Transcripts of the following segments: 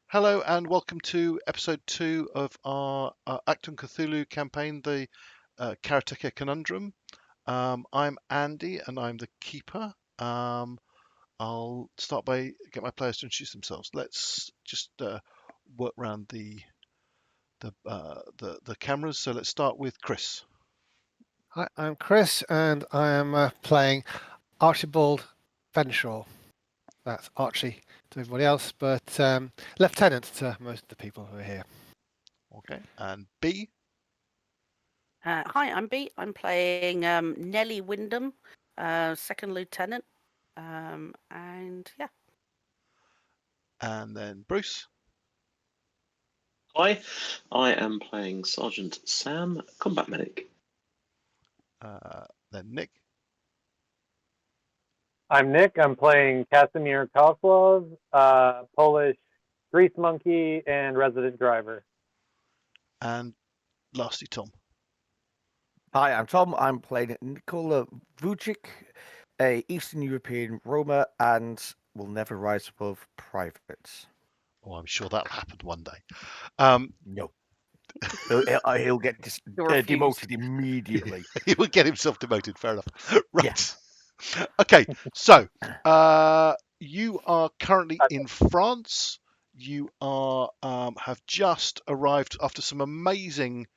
Hello and welcome to episode 2 of our Achtung Cthulhu campaign, the Karotechia Conundrum. I'm Andy and I'm the keeper. I'll start by get my players to introduce themselves. Let's just work around the cameras. So let's start with Chris. Hi, I'm Chris, and I am playing Archibald Fenshaw. That's Archie to everybody else, but Lieutenant to most of the people who are here. Okay, and B. Hi, I'm B. I'm playing Nellie Wyndham, second lieutenant, and yeah. And then Bruce. Hi, I am playing Sergeant Sam, combat medic. Then Nick. I'm Nick. I'm playing Casamir, Koslow, Polish grease monkey and resident driver. And lastly, Tom. Hi, I'm Tom. I'm playing Nikola Vucic, a Eastern European Roma, and will never rise above privates. Oh, I'm sure that'll happen one day. No. He'll get demoted immediately. He will get himself demoted. Fair enough. Right. Yes. Okay. So you are currently in France. You are have just arrived after some amazing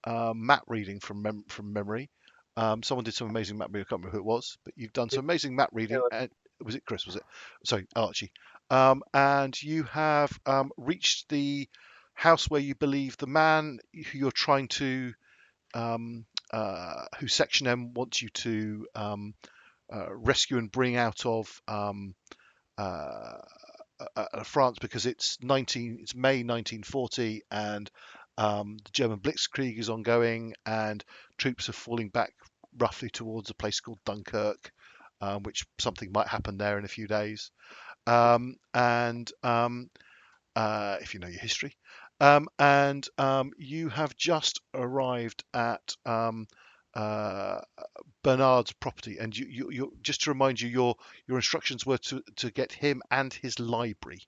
map reading from memory. Someone did some amazing map reading. I can't remember who it was, but you've done some amazing map reading. And was it Chris? Was it? Sorry, Archie. And you have reached the house where you believe the man who you're trying to, who Section M wants you to rescue and bring out of France, because it's May 1940, and the German Blitzkrieg is ongoing, and troops are falling back roughly towards a place called Dunkirk, which something might happen there in a few days. If you know your history, you have just arrived at Bernard's property, and you just to remind you, your instructions were to get him and his library.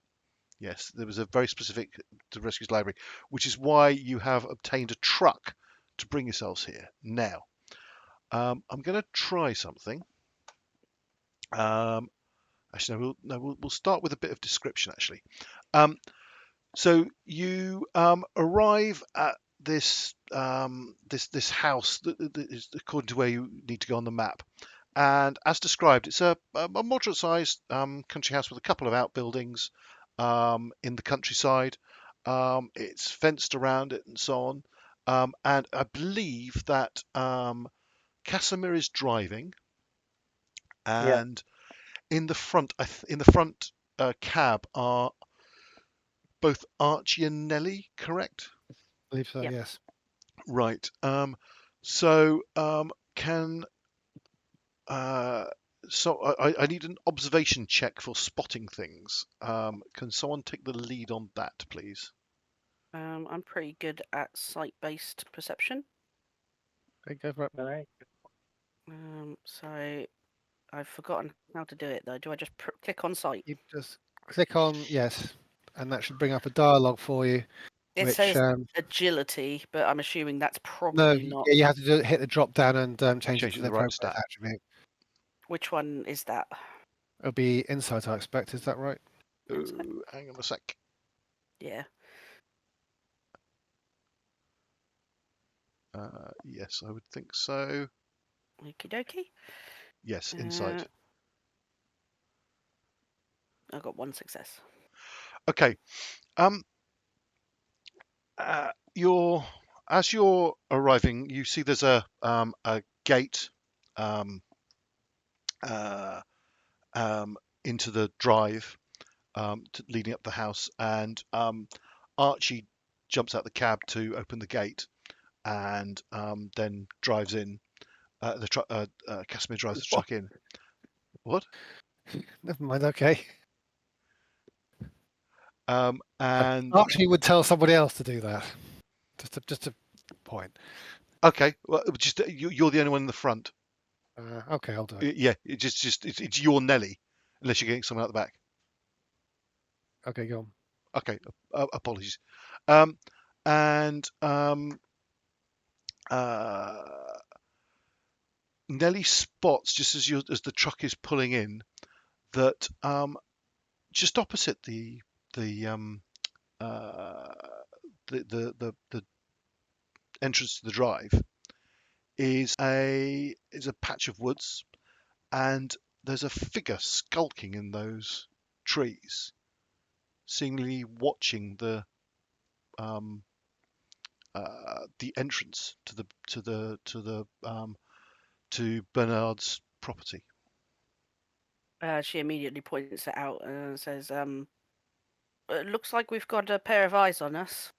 Yes, there was a very specific to rescue his library, which is why you have obtained a truck to bring yourselves here. Now, I'm going to try something. Actually, we'll start with a bit of description. Actually, so you arrive at this house that is according to where you need to go on the map, and as described, it's a moderate-sized country house with a couple of outbuildings in the countryside. It's fenced around it and so on, and I believe that Casamir is driving, and in the front cab are both Archie and Nellie, correct? I believe so, Yep. yes. Right. I need an observation check for spotting things. Can someone take the lead on that, please? I'm pretty good at site-based perception. Okay, go for it. All right. So I've forgotten how to do it though. Do I just click on site? You just click on yes, and that should bring up a dialogue for you. It which, says agility, but I'm assuming that's no, probably not. yeah, you have to hit the drop down and change it Change to it to the the right appropriate stat. attribute. Which one is that? It'll be insight, I expect. Is that right? Ooh, hang on a sec. Yeah. Yes, I would think so. Okie dokie. Yes, insight. I got one success. Okay. As you're arriving, you see there's a gate into the drive leading up the house, and Archie jumps out the cab to open the gate, and then drives in. Casimir drives the truck in. What? Never mind. Okay. And Archie would tell somebody else to do that. Just a point. okay, well, just you're the only one in the front. Okay, I'll do it. Yeah, it's your Nelly, unless you're getting someone out the back. Okay, go on. Okay, apologies. And Nellie spots, just as the truck is pulling in, that just opposite the entrance to the drive is a patch of woods, and there's a figure skulking in those trees, seemingly watching the entrance to Bernard's property. She immediately points it out and says, "It looks like we've got a pair of eyes on us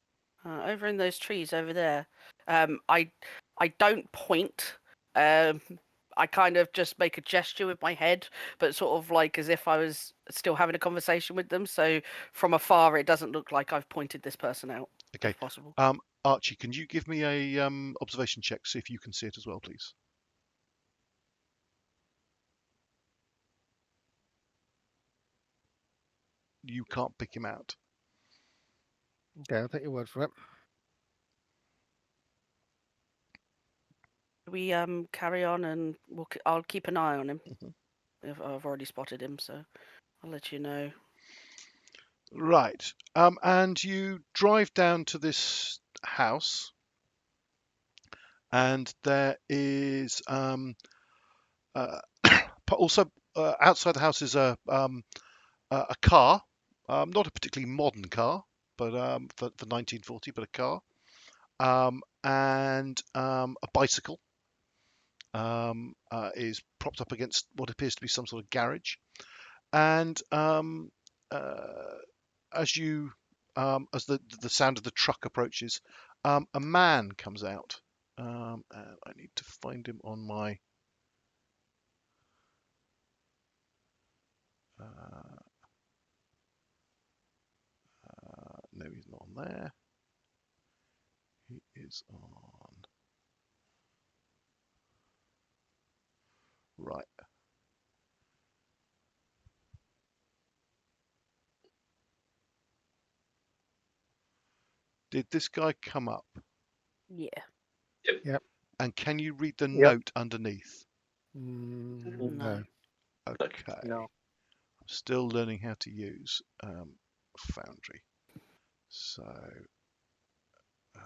over in those trees over there." I don't point. I kind of just make a gesture with my head, but sort of like as if I was still having a conversation with them. So from afar, it doesn't look like I've pointed this person out. Okay. If possible. Archie, can you give me a observation check, see if you can see it as well, please? You can't pick him out. Okay, I'll take your word for it. We carry on and I'll keep an eye on him. Mhm. If I've already spotted him, so I'll let you know. Right. And you drive down to this house, and there is also outside the house is a car, not a particularly modern car, but for 1940, but a car, and a bicycle is propped up against what appears to be some sort of garage, and as the sound of the truck approaches, a man comes out. And I need to find him on my no, he's not on there. He is on right. Did this guy come up? Yeah. And can you read the Yep. note underneath? No. Okay. No. I'm still learning how to use Foundry. So, no,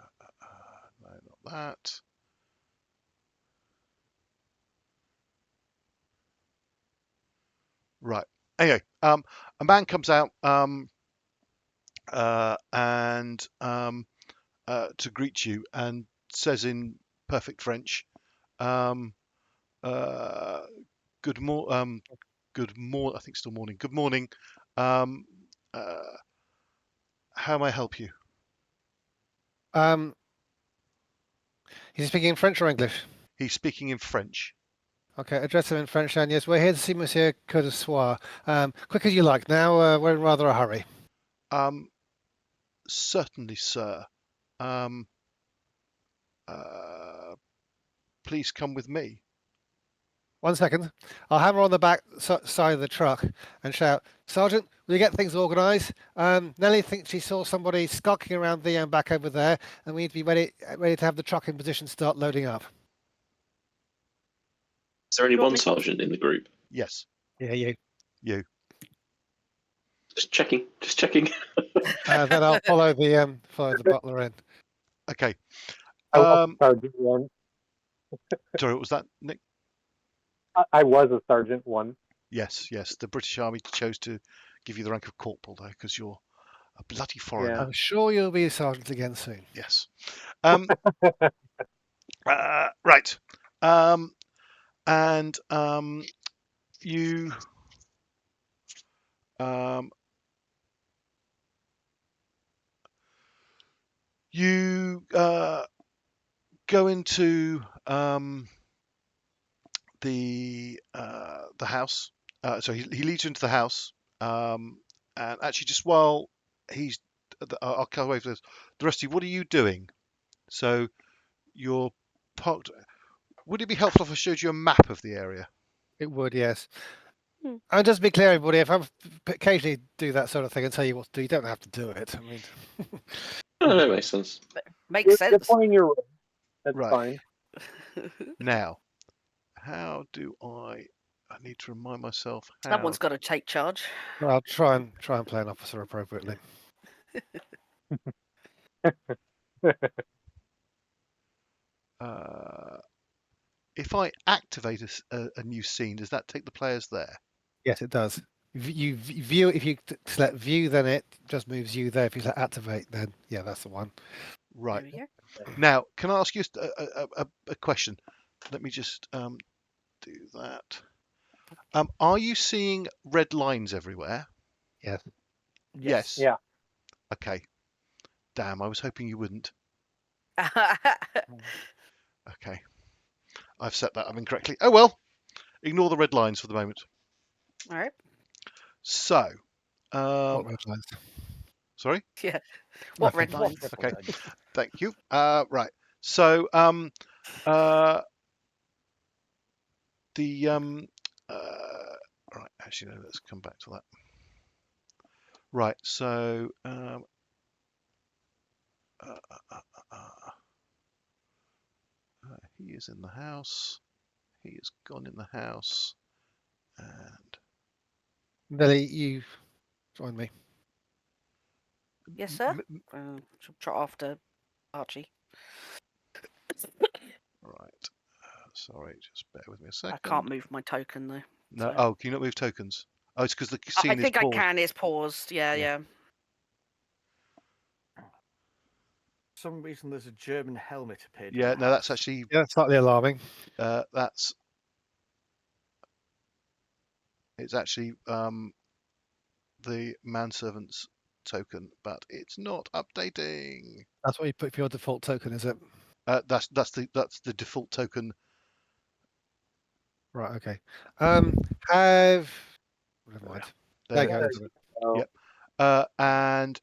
not that. Right. Anyway, a man comes out and to greet you and says in perfect French, "Good morning. I think still morning. Good morning. How may I help you?" He's speaking in French or English? He's speaking in French. Okay, address him in French then. Yes, we're here to see Monsieur Coslow. Quick as you like. Now, we're in rather a hurry. Certainly, sir. Please come with me. 1 second. I'll hammer on the back side of the truck and shout, "Sergeant, will you get things organised? Nellie thinks she saw somebody skulking around the back over there, and we need to be ready to have the truck in position to start loading up." Is there only You want one me- sergeant in the group? Yes, Yeah, you. you. Just checking. Just checking. Then I'll follow the butler in. Okay. I was a sergeant one. Sorry, what was that, Nick? I was a sergeant one. Yes. The British Army chose to give you the rank of corporal though, because you're a bloody foreigner. Yeah. I'm sure you'll be a sergeant again soon. Yes. Right. And you go into the house. So he leads you into the house, and actually, just while he's, I'll go away for this. The rest of you, what are you doing? So you're parked. Would it be helpful if I showed you a map of the area? It would, yes. And just to be clear, everybody, if I occasionally do that sort of thing and tell you what to do, you don't have to do it. I mean, No, that makes sense. Makes You're sense. playing your role. That's Right. fine. Now, how do I need to remind myself how. Someone's got to take charge. I'll try and play an officer appropriately. If I activate a new scene, does that take the players there? Yes, it does. You view if you select view, then it just moves you there. If you select activate, then yeah, that's the one. Right. There we go. Now, can I ask you a question? Let me just do that. Are you seeing red lines everywhere? Yes. Yes. Yeah. Okay. Damn, I was hoping you wouldn't. Okay. I've set that up incorrectly. Oh well. Ignore the red lines for the moment. All right. So, What red lines? sorry. Yeah. What Nothing. red lines? Okay. Thank you. Right. So, right. Actually, no. Let's come back to that. Right. So, he is in the house. He has gone in the house, and Nelly, you join me. Yes, sir. She'll trot after Archie. Right. Sorry, just bear with me a I second. can't move my token though. No. so- Oh, can you not move tokens? Oh, it's because the scene I is think I paused. can. It's paused. Yeah, Yeah. yeah. For some reason, there's a German helmet appeared. in Yeah. the No, that's house. actually Yeah, slightly alarming. that's it's actually the manservant's token, but it's not updating. That's what you put for your default token, is it? That's the default token. Right. Okay. Have. Never mind. There you There go. it is. So, Yep. And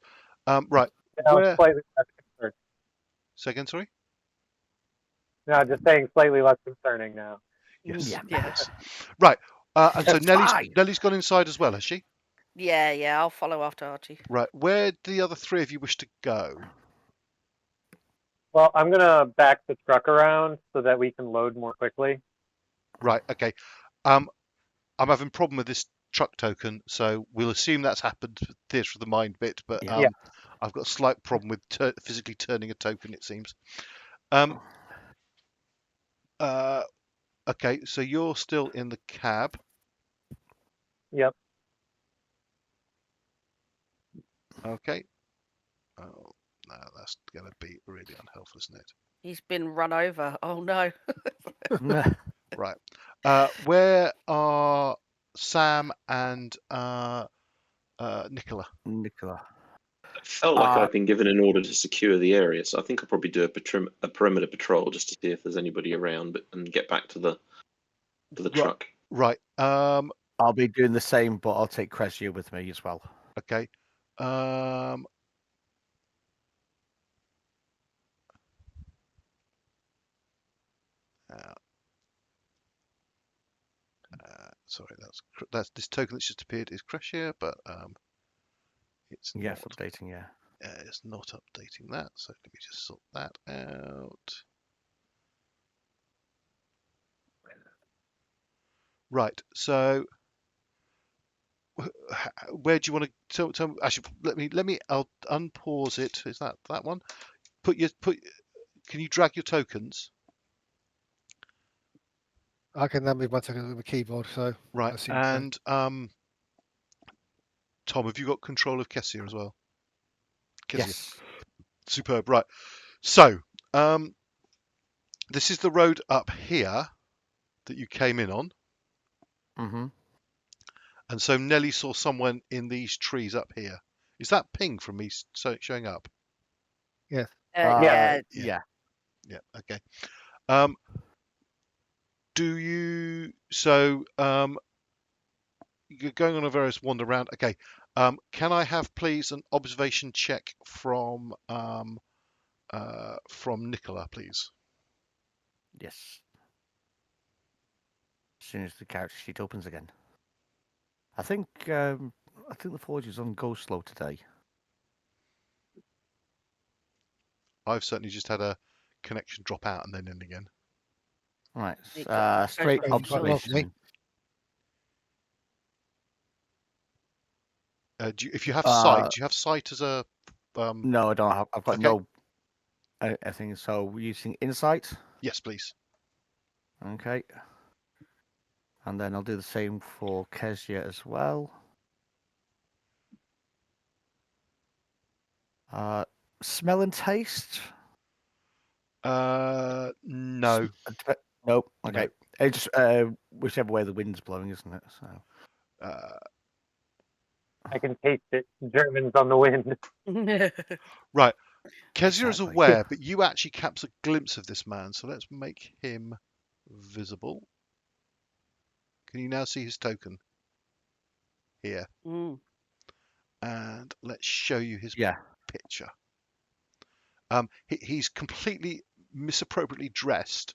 right. now Where? slightly less concerning. Say again. Sorry. No, just saying slightly less concerning now. Yes. Yeah. Yes. Right. And so That's fine. Nellie's gone inside as well, has she? Yeah, yeah. I'll follow after Archie. Right. Where do the other three of you wish to go? Well, I'm gonna back the truck around so that we can load more quickly. Right. Okay. I'm having a problem with this truck token, so we'll assume that's happened for Theatre of the Mind bit, but Yeah. I've got a slight problem with physically turning a token, it seems. Okay, so you're still in the cab. Yep. Okay. Oh, no, that's going to be really unhelpful, isn't it? He's been run over. Oh no. Right. Where are Sam and Nicola? Nicola. I felt like Uh, I've been given an order to secure the area, so I think I'll probably do a perimeter patrol just to see if there's anybody around, and get back to the truck. Right. I'll be doing the same, but I'll take Cressio with me as well. Okay. Sorry, that's this token that's just appeared is Crashia, but it's Yes, not. updating. Yeah. It's not updating that, so let me just sort that out. Right, so where do you want to tell me? Actually, let me. I'll unpause it. Is that one? Can you drag your tokens? I can then move my token with the keyboard. So I Right, assume so. and Tom, have you got control of Kessia as well? Kessia. Yes. Superb. Right. So, this is the road up here that you came in on. Mm-hmm. And so Nellie saw someone in these trees up here. Is that ping from me showing up? Yes. Yeah. Yeah. Yeah. Okay. Do you? So you're going on a various wander around. Okay. Can I have please an observation check from Nicola, please? Yes. As soon as the character sheet opens again. I think the forge is on Koslow today. I've certainly just had a connection drop out and then in again. Right. You got- Straight Quite well for me. observation. If you have sight, do you have sight as a? No, I don't have. I've got Okay. no. I think so. We're using insight. Yes, please. Okay. And then I'll do the same for Kezia as well. Smell and taste? No. Nope. Okay. It's just whichever way the wind's blowing, isn't it? So. I can taste it. Germans on the wind. Right. Kezia is Exactly. aware, but you actually catch a glimpse of this man. So let's make him visible. Can you now see his token? Here. Mm. And let's show you his Yeah. picture. He's completely misappropriately dressed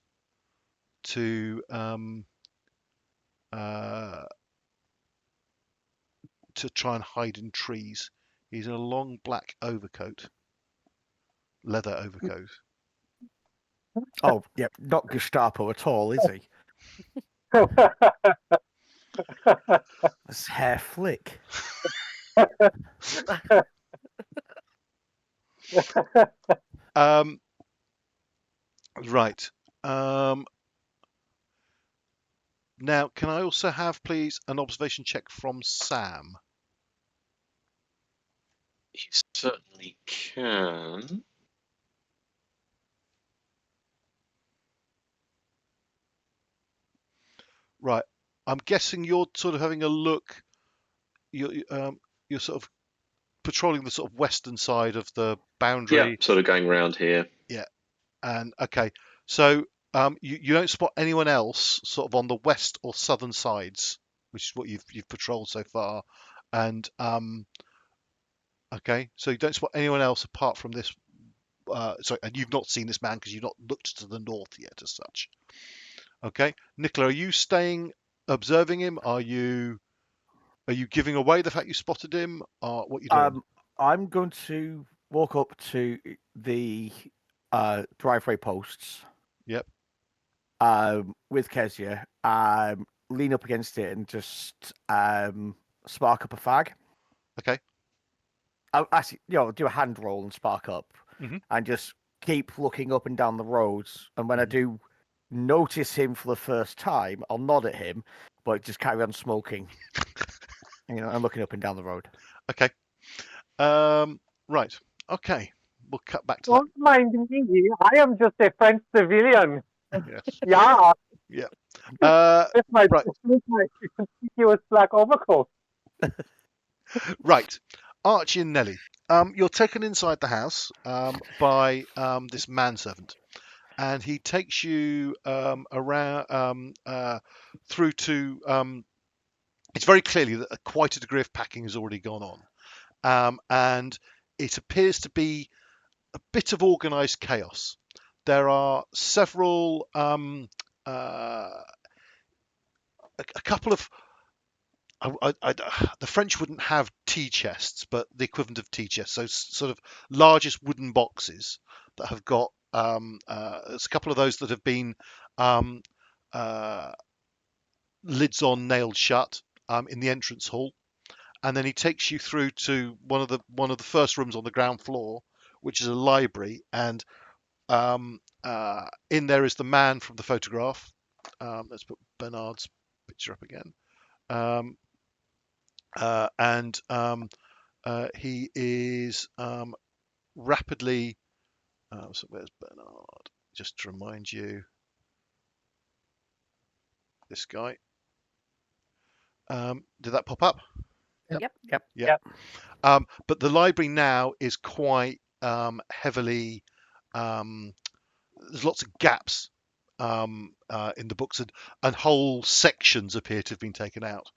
to try and hide in trees. He's in a long black overcoat, leather overcoat. Oh, yeah. Not Gestapo at all, is he? His hair flick. Right. Now, can I also have, please, an observation check from Sam? You certainly can. Right. I'm guessing you're sort of having a look. You're sort of patrolling the sort of western side of the boundary. Yeah, sort of going round here. And okay, so you don't spot anyone else sort of on the west or southern sides, which is what you've patrolled so far. And okay, so you don't spot anyone else apart from this. Sorry, and you've not seen this man because you've not looked to the north yet, as such. Okay, Nicola, are you staying observing him? Are you giving away the fact you spotted him? Or what you doing? I'm going to walk up to the driveway posts. Yep. With Kezia, lean up against it and just spark up a fag. Okay. I'll actually, do a hand roll and spark up, and just keep looking up and down the roads. And when I do notice him for the first time, I'll nod at him, but just carry on smoking. And looking up and down the road. Okay. Right. Okay. We'll cut back to Don't mind me. I am just a French civilian. that. Yes. Yeah. Yeah. With my right. conspicuous black overcoat. Right. Archie and Nellie. You're taken inside the house by this manservant, and he takes you around through to. It's very clearly that quite a degree of packing has already gone on, and it appears to be a bit of organised chaos. There are several, a couple of. The French wouldn't have tea chests, but the equivalent of tea chests, so sort of largest wooden boxes that have got. There's a couple of those that have been lids on, nailed shut in the entrance hall, and then he takes you through to one of the first rooms on the ground floor, which is a library, and in there is the man from the photograph. Let's put Bernard's picture up again. And he is rapidly. So where's Bernard? Just to remind you, this guy. Did that pop up? Yep. But the library now is quite heavily. There's lots of gaps in the books, and whole sections appear to have been taken out.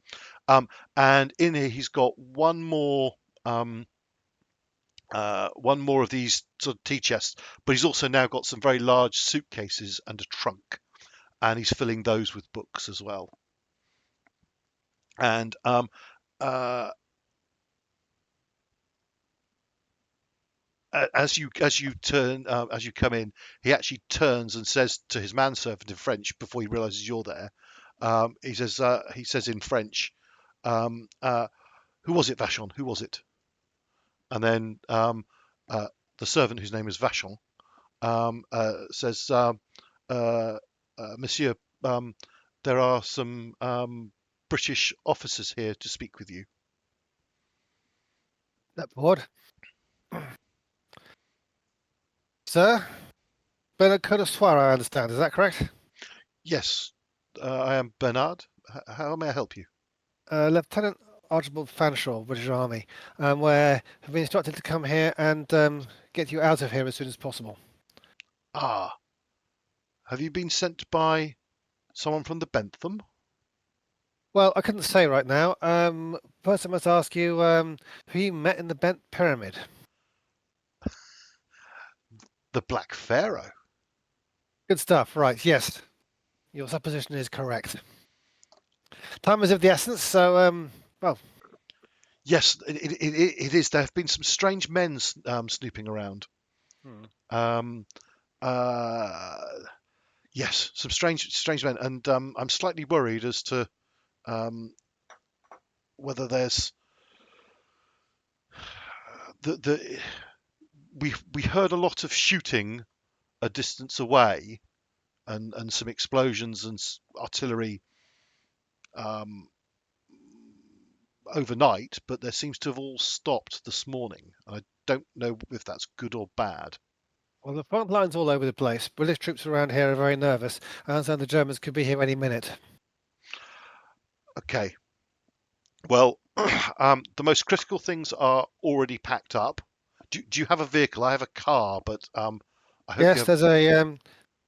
And in here, he's got one more of these sort of tea chests, but he's also now got some very large suitcases and a trunk, and he's filling those with books as well. And as you come in, he actually turns and says to his manservant in French before he realizes you're there. He says in French, "Who was it, Vachon? Who was it?" And then the servant, whose name is Vachon, says, "Monsieur, there are some British officers here to speak with you." That board. Sir? Bernard Koslow, I understand. Is that correct? Yes, I am Bernard. How may I help you? Lieutenant Archibald Fanshawe, British Army, where have been instructed to come here and get you out of here as soon as possible. Ah, have you been sent by someone from the Bentham? Well, I couldn't say right now. First I must ask you who you met in the Bent Pyramid. The Black Pharaoh? Good stuff, right, yes. Your supposition is correct. Time is of the essence, so, well... Yes, it is. There have been some strange men snooping around. Yes, some strange men, and I'm slightly worried as to whether there's we heard a lot of shooting a distance away, and some explosions and artillery overnight, but there seems to have all stopped this morning. I don't know if that's good or bad. Well, the front line's all over the place. British troops around here are very nervous. I understand the Germans could be here any minute. Okay. Well, the most critical things are already packed up. Do you have a vehicle? I have a car, but I hope you Yes, have... there's a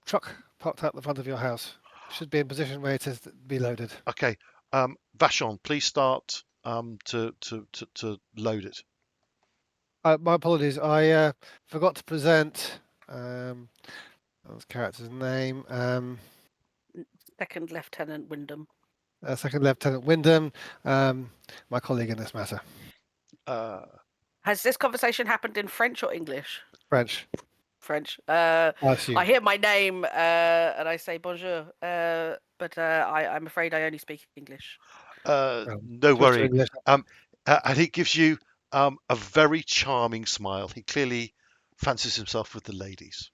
truck parked out the front of your house. Should be in position where it is to be loaded. Okay. Vachon, please start to load it. My apologies. I forgot to present this character's name. Second Lieutenant Wyndham. Second Lieutenant Wyndham, my colleague in this matter. Has this conversation happened in French or English? French. French. I assume. I hear my name and I say bonjour, but I'm afraid I only speak English. No worry. And he gives you a very charming smile. He clearly fancies himself with the ladies.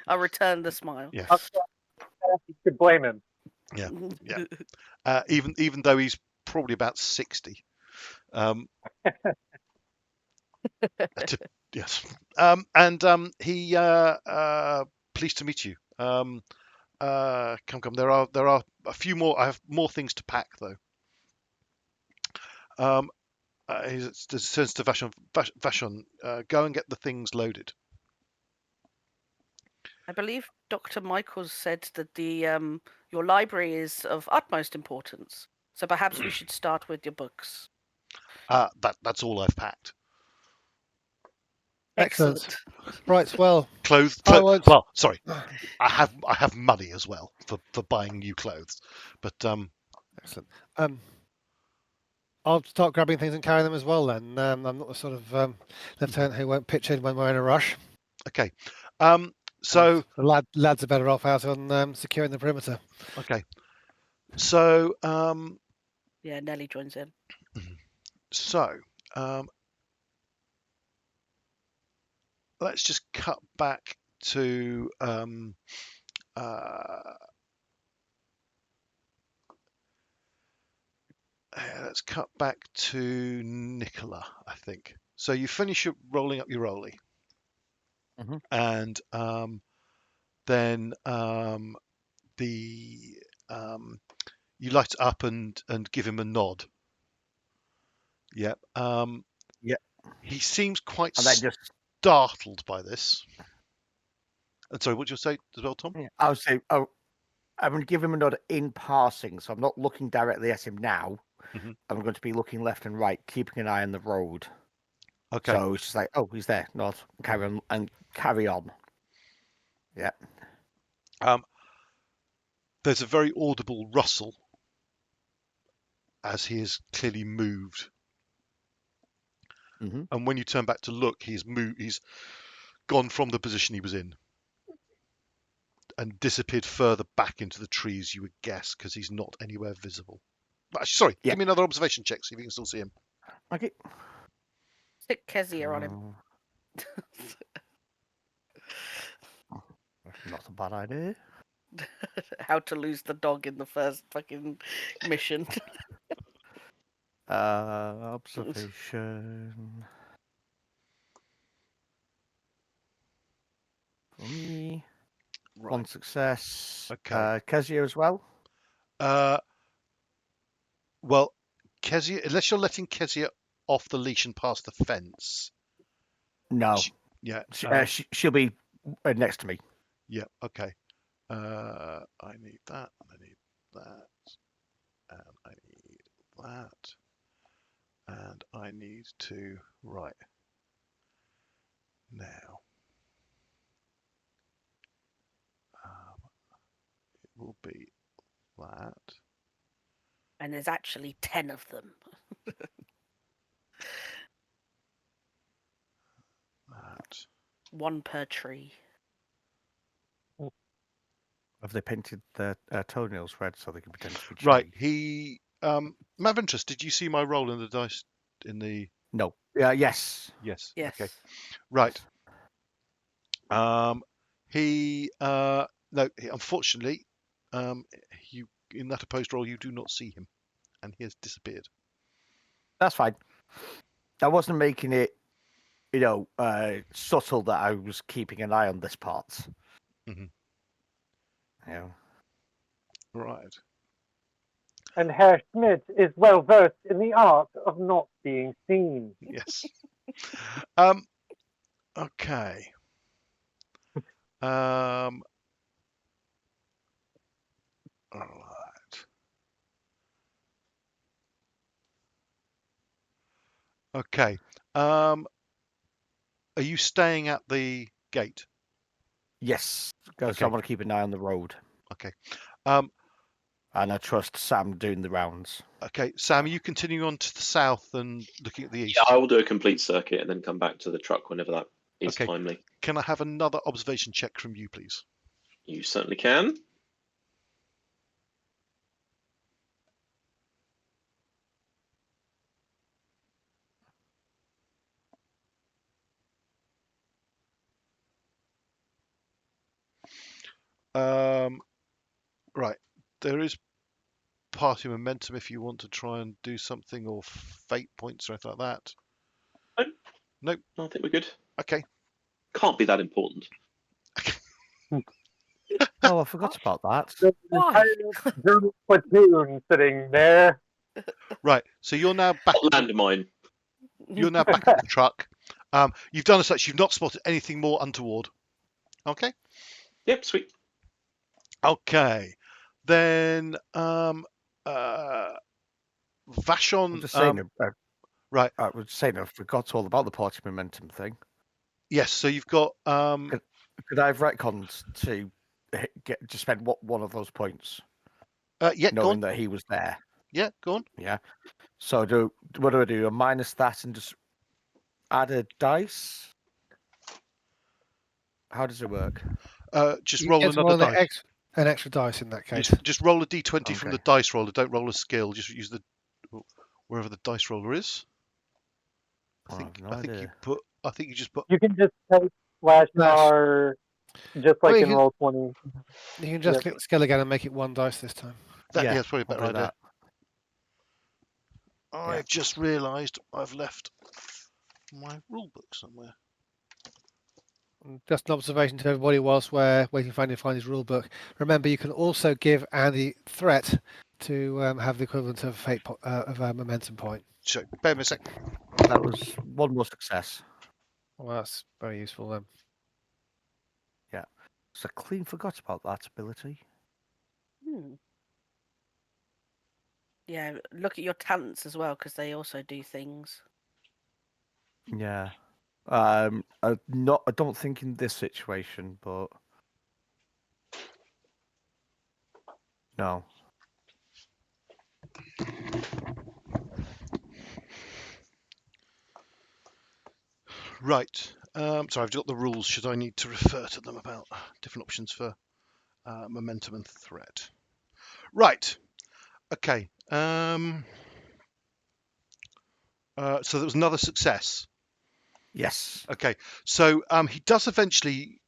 I'll return the smile. Yeah. You could blame him. Yeah. Yeah. Even though he's probably about 60. Yes. And he pleased to meet you. Come. There are a few more. I have more things to pack though. He says to Vachon, go and get the things loaded. I believe Dr. Michaels said that your library is of utmost importance. So perhaps we should start with your books. That's all I've packed. Excellent. Right. Well, clothes. Well, sorry, I have money as well for buying new clothes, but excellent. I'll start grabbing things and carrying them as well. Then I'm not the sort of lieutenant who won't pitch in when we're in a rush. Okay. So the lads are better off out on securing the perimeter. Okay. So yeah, Nellie joins in. So let's just cut back to let's cut back to Nicola, I think. So you finish rolling up your rolly, and then you light it up and give him a nod. Yeah. Yeah. He seems quite just startled by this. And sorry, what did you say as well, Tom? Yeah, I would say, I'm going to give him a nod in passing, so I'm not looking directly at him now. Mm-hmm. I'm going to be looking left and right, keeping an eye on the road. Okay. So it's just like, oh, he's there, nod, carry on. Yeah. There's a very audible rustle as he is clearly moved. Mm-hmm. And when you turn back to look, he's gone from the position he was in and disappeared further back into the trees, you would guess, because he's not anywhere visible. But, sorry, Yeah. give me another observation check, see if you can still see him. Okay. Stick Casamir on him. Not a bad idea. How to lose the dog in the first fucking mission. Observation. For me. Right. One success. Okay. Kezia as well? Well, Kezia, unless you're letting Kezia off the leash and past the fence. No. Yeah. She'll be next to me. Yeah. Okay. I need that. I need that. And I need that. And I need to right now. It will be that. And there's actually 10 of them. That. One per tree. Have they painted their toenails red so they can pretend to be cheese? Right. He. Matter of interest, did you see my roll in the dice? In the. No. Yes. Yes. Yes. Okay. Right. He. No. Unfortunately, you in that opposed roll, you do not see him, and he has disappeared. That's fine. I wasn't making it, subtle that I was keeping an eye on this part. Mm-hmm. Yeah. Right. And Herr Schmidt is well versed in the art of not being seen. Yes. Okay. All right. Okay. Are you staying at the gate? Yes. Because Okay. I want to keep an eye on the road. Okay. And I trust Sam doing the rounds. Okay. Sam, are you continuing on to the south and looking at the east? Yeah, I will do a complete circuit and then come back to the truck whenever that is Okay. timely. Can I have another observation check from you, please? You certainly can. Right. There is party momentum if you want to try and do something, or fate points or anything like that. Nope. I think we're good. Okay. Can't be that important. Oh, I forgot about that. There's an Why? entire German platoon sitting there. Right. So you're now back. Landmine. You're now back at the truck. You've done as such. You've not spotted anything more untoward. Okay. Yep, sweet. Okay. Then I'm Vashon. just saying, Right. I was saying I forgot all about the party momentum thing. Yes. So you've got. Could I have retconned to spend one of those points, Yeah. Go knowing on. that he was there? Yeah. Go on. Yeah. So what do I do? A minus that and just add a dice? How does it work? Just You roll get to another roll dice. an extra dice in that case. Just roll a d20 from Okay. the dice roller. Don't roll a skill. Just use the wherever the dice roller is. I think you just put. You can just type /R just like in Roll20. You can just click the skill again and make it one dice this time. Yeah, it's probably a better I'll do idea. that. I've just realised I've left my rule book somewhere. Just an observation to everybody whilst we're waiting for Andy to find his rule book. Remember, you can also give Andy threat to have the equivalent of a momentum point. So, bear me a sec. That was one more success. Well, that's very useful then. Yeah. So I clean forgot about that ability. Yeah, look at your talents as well, because they also do things. Yeah. I don't think in this situation, but no. Right. So I've got the rules. Should I need to refer to them about different options for momentum and threat? Right. Okay. So there was another success. Yes. Okay. So he does eventually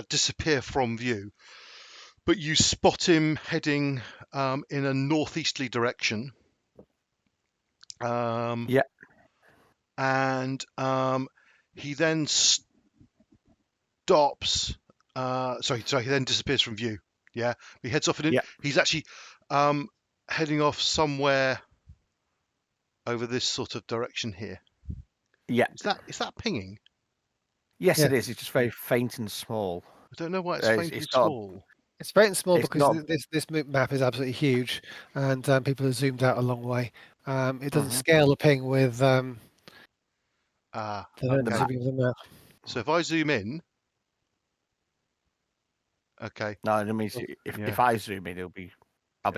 disappear from view, but you spot him heading in a northeasterly direction. Yeah. And he then stops. Sorry, he then disappears from view. Yeah, he heads off. He's actually heading off somewhere over this sort of direction here. Yeah. Is that pinging? Yes, Yeah. it is. It's just very faint and small. I don't know why it's It's- faint it's and not a- small. It's very small It's because not- this map is absolutely huge, and people have zoomed out a long way. It doesn't Mhm. scale the ping with the Okay. zooming of the map. So if I zoom in, okay, No, I mean, Yeah. if I zoom in, I'll be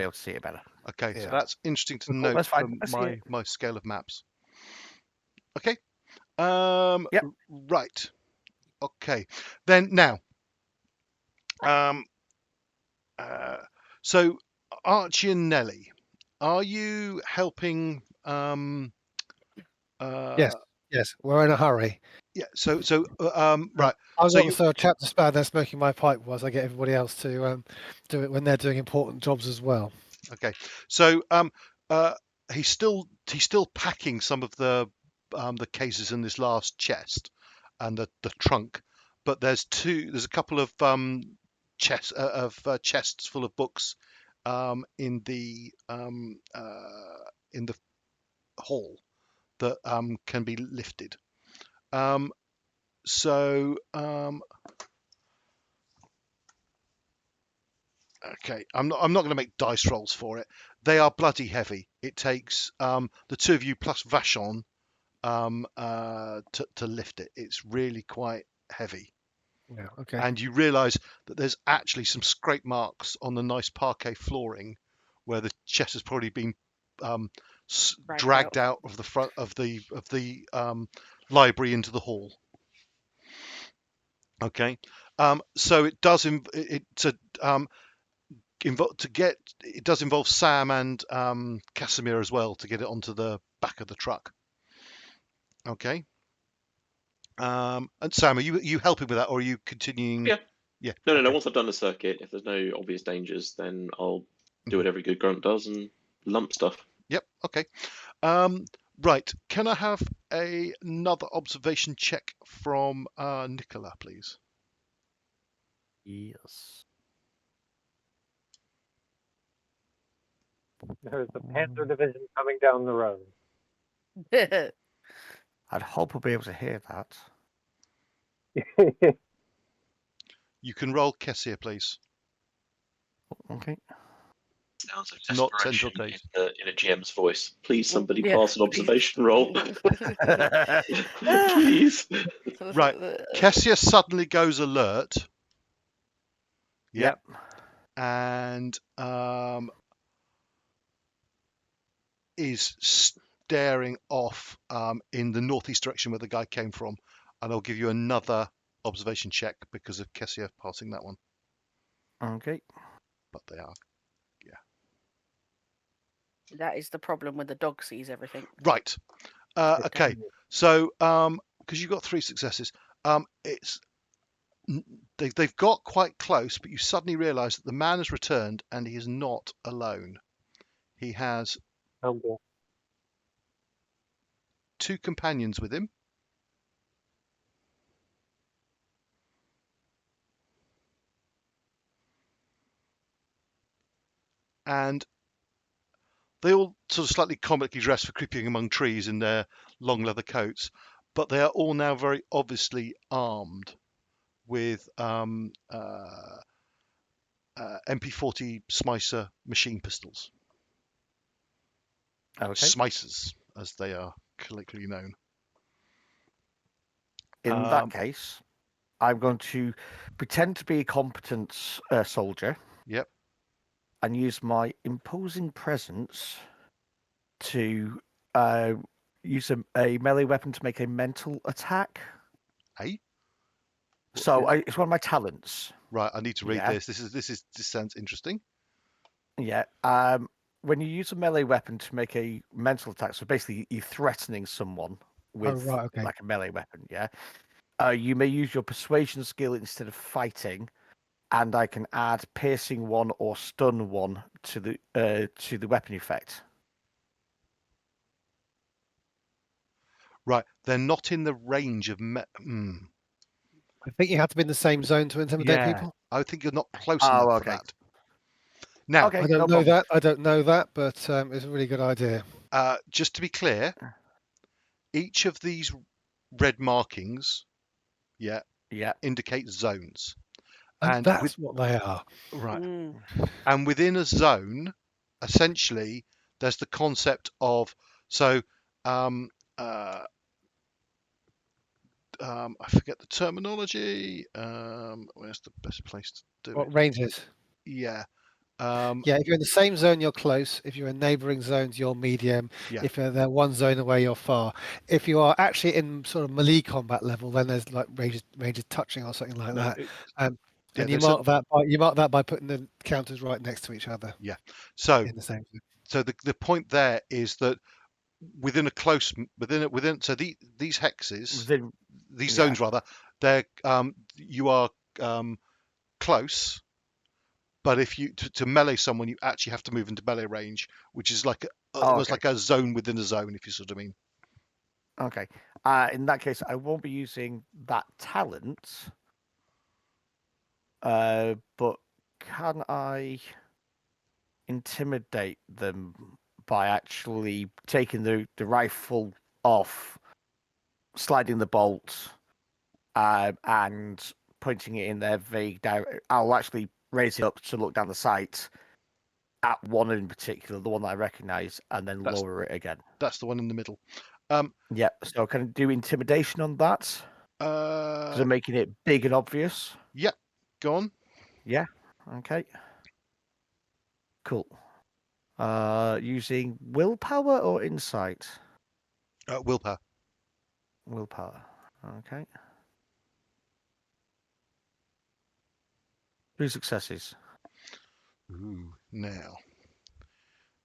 able to see it better. okay, so Yeah. that's interesting to Cool, note that's fine. from I see it. my scale of maps. Okay. Yep. Right. Okay. Then now. So Archie and Nellie, are you helping? Yes, we're in a hurry. Yeah. So right. I've So got a third chapter spare there smoking my pipe whilst I get everybody else to do it when they're doing important jobs as well. Okay. So he's still packing some of the cases in this last chest and the trunk, but there's a couple of chests full of books in the hall that can be lifted. Okay, I'm not going to make dice rolls for it. They are bloody heavy. It takes the two of you plus Vachon to lift it. It's really quite heavy. Yeah. Okay. And you realise that there's actually some scrape marks on the nice parquet flooring where the chest has probably been dragged out of the front of the library into the hall. Okay, so it does it does involve Sam and Casamir as well to get it onto the back of the truck. Okay. And Sam, are you helping with that, or are you continuing? Yeah. Yeah. No. Okay. Once I've done the circuit, if there's no obvious dangers, then I'll do what every good grunt does and lump stuff. Yep. Okay. Right. Can I have another observation check from Nicola, please? Yes. There's a Panzer division coming down the road. I'd hope we'll be able to hear that. You can roll Casamir, please. Okay. Sounds like Not desperation central date. in a GM's voice. Please, somebody Yeah, pass an please. observation roll. Please. Right. Casamir suddenly goes alert. Yep. And is staring off in the northeast direction where the guy came from, and I'll give you another observation check because of Casamir passing that one. Okay. But they are. That is the problem when the dog sees everything. Right. Okay. So because you've got 3 successes, they've got quite close, but you suddenly realise that the man has returned and he is not alone. He has 2 companions with him. And they all sort of slightly comically dressed for creeping among trees in their long leather coats, but they are all now very obviously armed with MP40 Smicer machine pistols. Okay. Smicers, as they are colloquially known. In that case, I'm going to pretend to be a competent soldier. Yep. And use my imposing presence to use a melee weapon to make a mental attack. Hey, So it's one of my talents. right. I need to read Yeah. this. This sounds interesting. Yeah. When you use a melee weapon to make a mental attack, so basically you're threatening someone with right, okay. like a melee weapon. Yeah. You may use your persuasion skill instead of fighting, and I can add piercing 1 or stun 1 to the weapon effect. Right. They're not in the range of. I think you have to be in the same zone to intimidate Yeah. people. I think you're not close Oh, enough for okay. that. Now, Okay, I don't no know problem. that. I don't know that, but it's a really good idea. just to be clear, each of these red markings, Yeah. indicate zones. And And that's what they are. Right. Mm. And within a zone, essentially, there's the concept of I forget the terminology. Where's the best place to do it? What ranges? Yeah. Yeah, if you're in the same zone, you're close. If you're in neighbouring zones, you're medium. Yeah. If they're one zone away, you're far. If you are actually in sort of melee combat level, then there's like ranges touching or something like that. And you there's mark that by putting the counters right next to each other So in the same zone. so the point there is that within these hexes, these zones rather, they're you are close. But if you to melee someone, you actually have to move into melee range, which is like almost like a zone within a zone, if you sort of mean. Okay. In that case, I won't be using that talent. But can I intimidate them by actually taking the rifle off, sliding the bolt, and pointing it in their vague direction? I'll actually raise it up to look down the sight at one in particular, the one that I recognise, and then lower it again. That's the one in the middle. Yeah. So can I do intimidation on that? Because I'm making it big and obvious. Yep. Go on. Yeah. Okay. Cool. Using willpower or insight? Willpower. Willpower. Okay. 2 successes. Ooh, now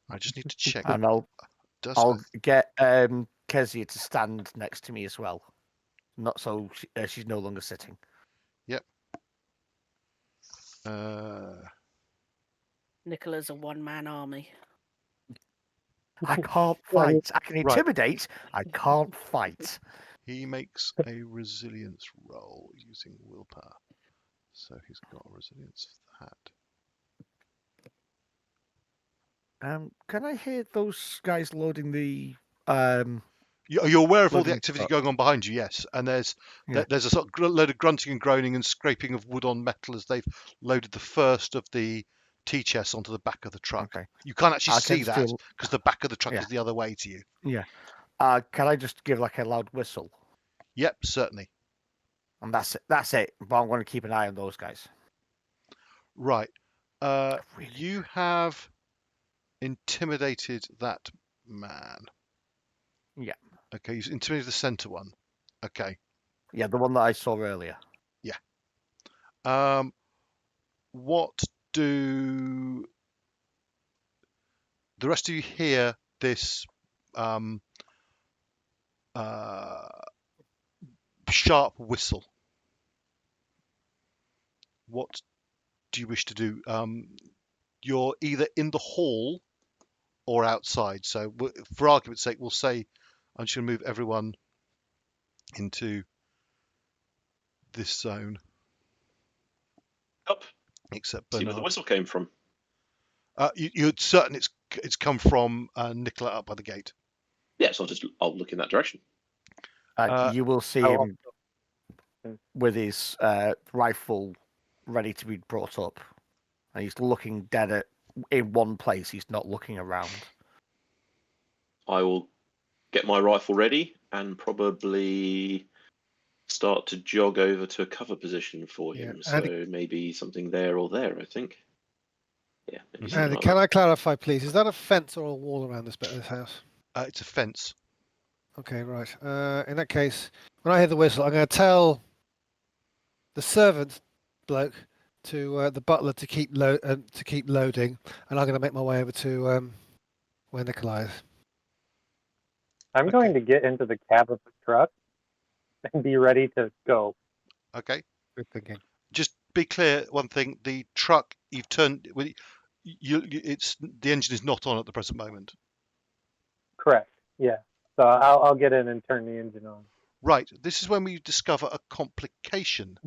I just need to check. And I'll get Kezia to stand next to me as well. Not so she's no longer sitting. Yep. Nicola's a one-man army. I can't fight. I can intimidate. I can't fight. He makes a resilience roll using willpower. So he's got a resilience for that. Can I hear those guys loading the You're aware of all the loading activity truck? going on behind you, yes. And there's a sort of load of grunting and groaning and scraping of wood on metal as they've loaded the first of the tea chests onto the back of the truck. Okay. You can't actually see that still- because the back of the truck is the other way to you. Yeah. Can I just give like a loud whistle? Yep, certainly. And that's it. That's it. But I'm going to keep an eye on those guys. Right. Really? You have intimidated that man. Yeah. Okay, you intimidated the center one. Okay. Yeah, the one that I saw earlier. Yeah. What do the rest of you hear this sharp whistle? What do you wish to do? You're either in the hall or outside. So for argument's sake, we'll say I'm just going to move everyone into this zone. Up. Except See where the Bernard. whistle came from. You're certain it's come from Nicola up by the gate. Yes, I'll look in that direction. You will see him with his rifle ready to be brought up, and he's looking dead in one place. He's not looking around. I will get my rifle ready and probably start to jog over to a cover position for him. So maybe something there or there, I think. Yeah. Andy, can I clarify, please? Is that a fence or a wall around this bit of this house? It's a fence. Okay, right. In that case, when I hear the whistle, I'm going to tell the servant bloke to the butler to keep loading, and I'm going to make my way over to where Nikolai is. I'm going to get into the cab of the truck and be ready to go. Okay. Good thinking. Just be clear. One thing: the truck you've turned. It's the engine is not on at the present moment. Correct. Yeah. So I'll get in and turn the engine on. Right. This is when we discover a complication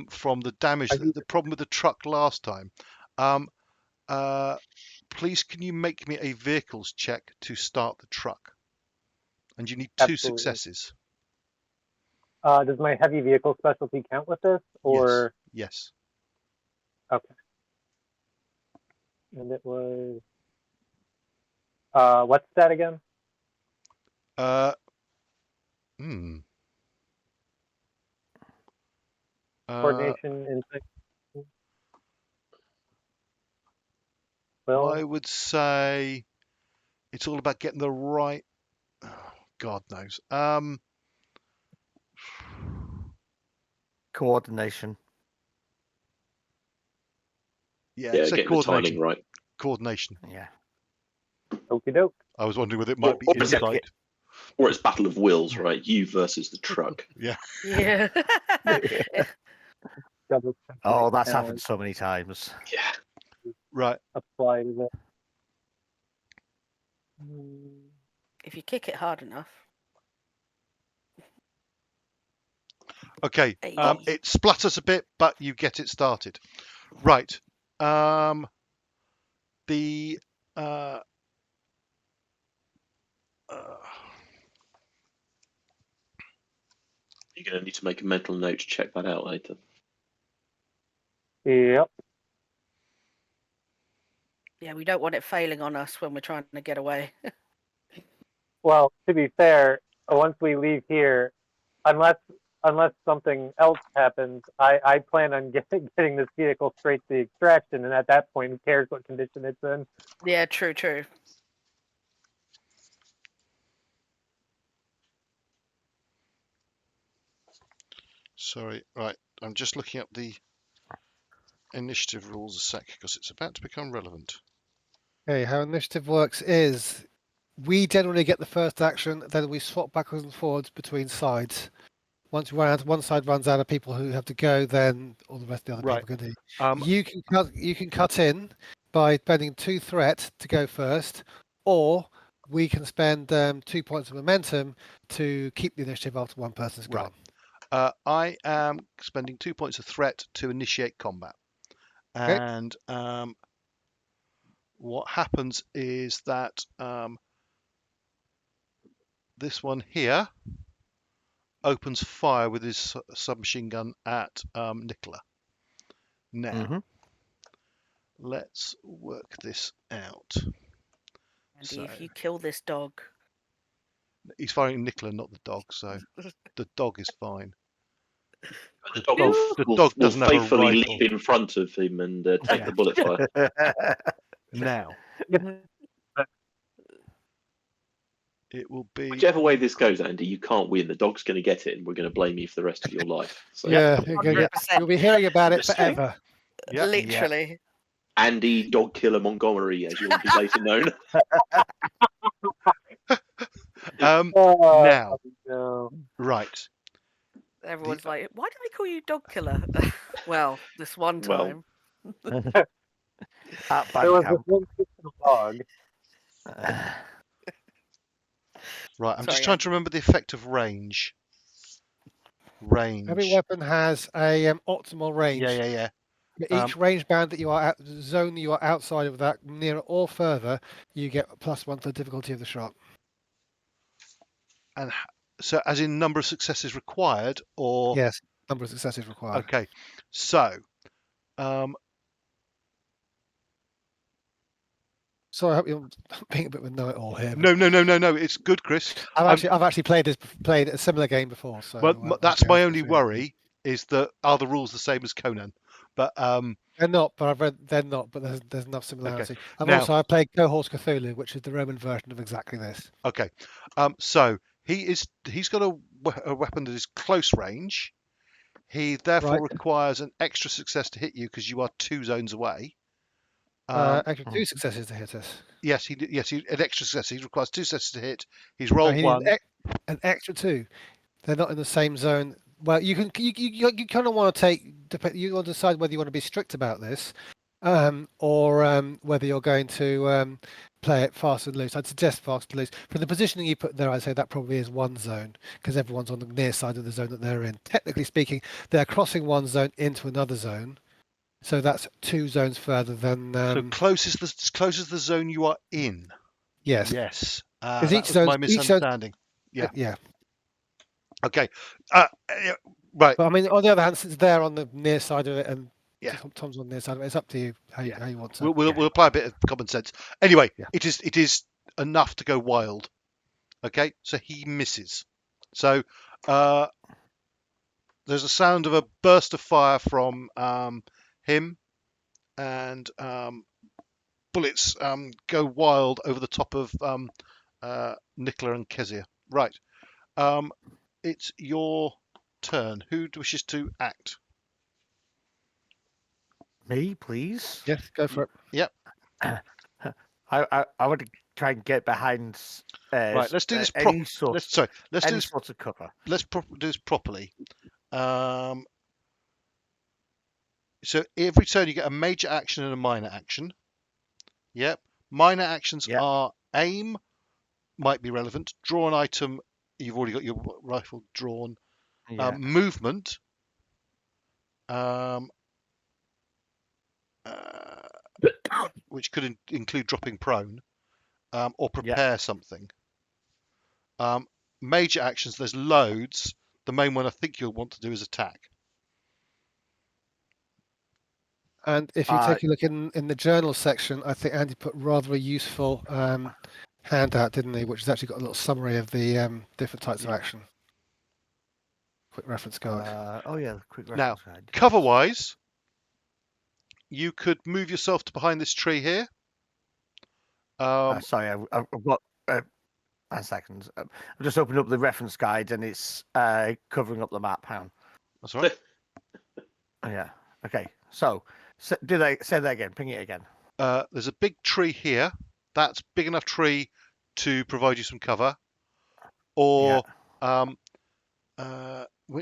from the damage, the problem with the truck last time. Please, can you make me a vehicles check to start the truck? And you need two successes. Does my heavy vehicle specialty count with this, or yes? Okay. And it was what's that again? Coordination, insight. Well, I would say it's all about getting the right. Oh, God knows. Coordination. Yeah, getting the timing right. Coordination. Yeah. Okie doke. I was wondering whether it might be insight. Or it's battle of wills, right? You versus the truck. Yeah. Yeah. Oh, that's happened so many times. Yeah. Right. Apply to that. If you kick it hard enough. Okay. Hey. It splutters a bit, but you get it started. Right. You're going to need to make a mental note to check that out later. Yep. Yeah, we don't want it failing on us when we're trying to get away. Well, to be fair, once we leave here, unless something else happens, I plan on getting this vehicle straight to the extraction, and at that point, who cares what condition it's in? Yeah, true. Sorry. Right. I'm just looking up the initiative rules a sec because it's about to become relevant. Okay, how initiative works is we generally get the first action, then we swap backwards and forwards between sides. Once one side runs out of people who have to go, then all the rest of the other people can do. You can cut in by spending 2 threat to go first, or we can spend 2 points of momentum to keep the initiative after one person's gone. I am spending 2 points of threat to initiate combat. Okay. And what happens is that this one here opens fire with his submachine gun at Nicola. Now, let's work this out. Andy, if you kill this dog... He's firing at Nicola, not the dog, so the dog is fine. The dog will faithfully leap in front of him and take the bullet fire. Now, it will be... Whichever way this goes, Andy, you can't win. The dog's going to get it, and we're going to blame you for the rest of your life. So. Yeah, you'll be hearing about it forever. Yep. Literally. Yeah. Andy Dog Killer Montgomery, as you'll be later known. Now, right. Everyone's like, why do they call you Dog Killer? Well, this one time. There was this one dog. Right, I'm just trying to remember the effect of range. Every weapon has a optimal range. Yeah. Each range band that you are at, the zone you are outside of that, near or further, you get +1 to the difficulty of the shot. And so, as in number of successes required, or yes, number of successes required. Okay, so sorry, I hope you're being a bit of a know-it-all here. No. It's good, Chris. I've actually played a similar game before. So that's my only worry. Is that are the rules the same as Conan? But they're not. But they're not. But there's enough similarity. Okay. I played Cohorts Cthulhu, which is the Roman version of exactly this. Okay, so He's got a weapon that is close range. He therefore Right. requires an extra success to hit you because you are 2 zones away. Actually, 2 successes to hit us. Yes, an extra success. He requires 2 successes to hit. He's Oh, rolled he needs 1. an extra 2. They're not in the same zone. Well, you kind of want to you want to decide whether you want to be strict about this, or whether you're going to play it fast and loose. I'd suggest fast and loose. From the positioning you put there, I'd say that probably is one zone because everyone's on the near side of the zone that they're in. Technically speaking, they're crossing one zone into another zone, so that's 2 zones further than. So close is the zone you are in. Yes. Yes. Because That was my misunderstanding. Yeah. Yeah. Okay. Right. But I mean, on the other hand, since they're on the near side of it and Yeah. Tom's on the near side of it, it's up to you how you want to. We'll apply a bit of common sense. Anyway, Yeah. it is enough to go wild. Okay, so he misses. So there's a sound of a burst of fire from him, and bullets go wild over the top of Nicola and Kezia. Right. It's your turn. Who wishes to act? Me, please. Yes, go for it. Yep. I want to try and get behind. Right. Let's do this any sort of cover. Let's do this properly. So every turn you get a major action and a minor action. Yep. Minor actions are aim, might be relevant. Draw an item. You've already got your rifle drawn. Movement. Which could include dropping prone, or prepare something. Major actions, there's loads. The main one I think you'll want to do is attack. And if you take a look in the journal section, I think Andy put rather a useful handout, didn't he? Which has actually got a little summary of the different types of action. Quick reference guide. Quick reference guide. Cover-wise, you could move yourself to behind this tree here. Sorry, I've got a second. I've just opened up the reference guide and it's covering up the map. Hang on. That's all right. Yeah. Okay. So, say that again? Ping it again. There's a big tree here. That's big enough tree to provide you some cover. Or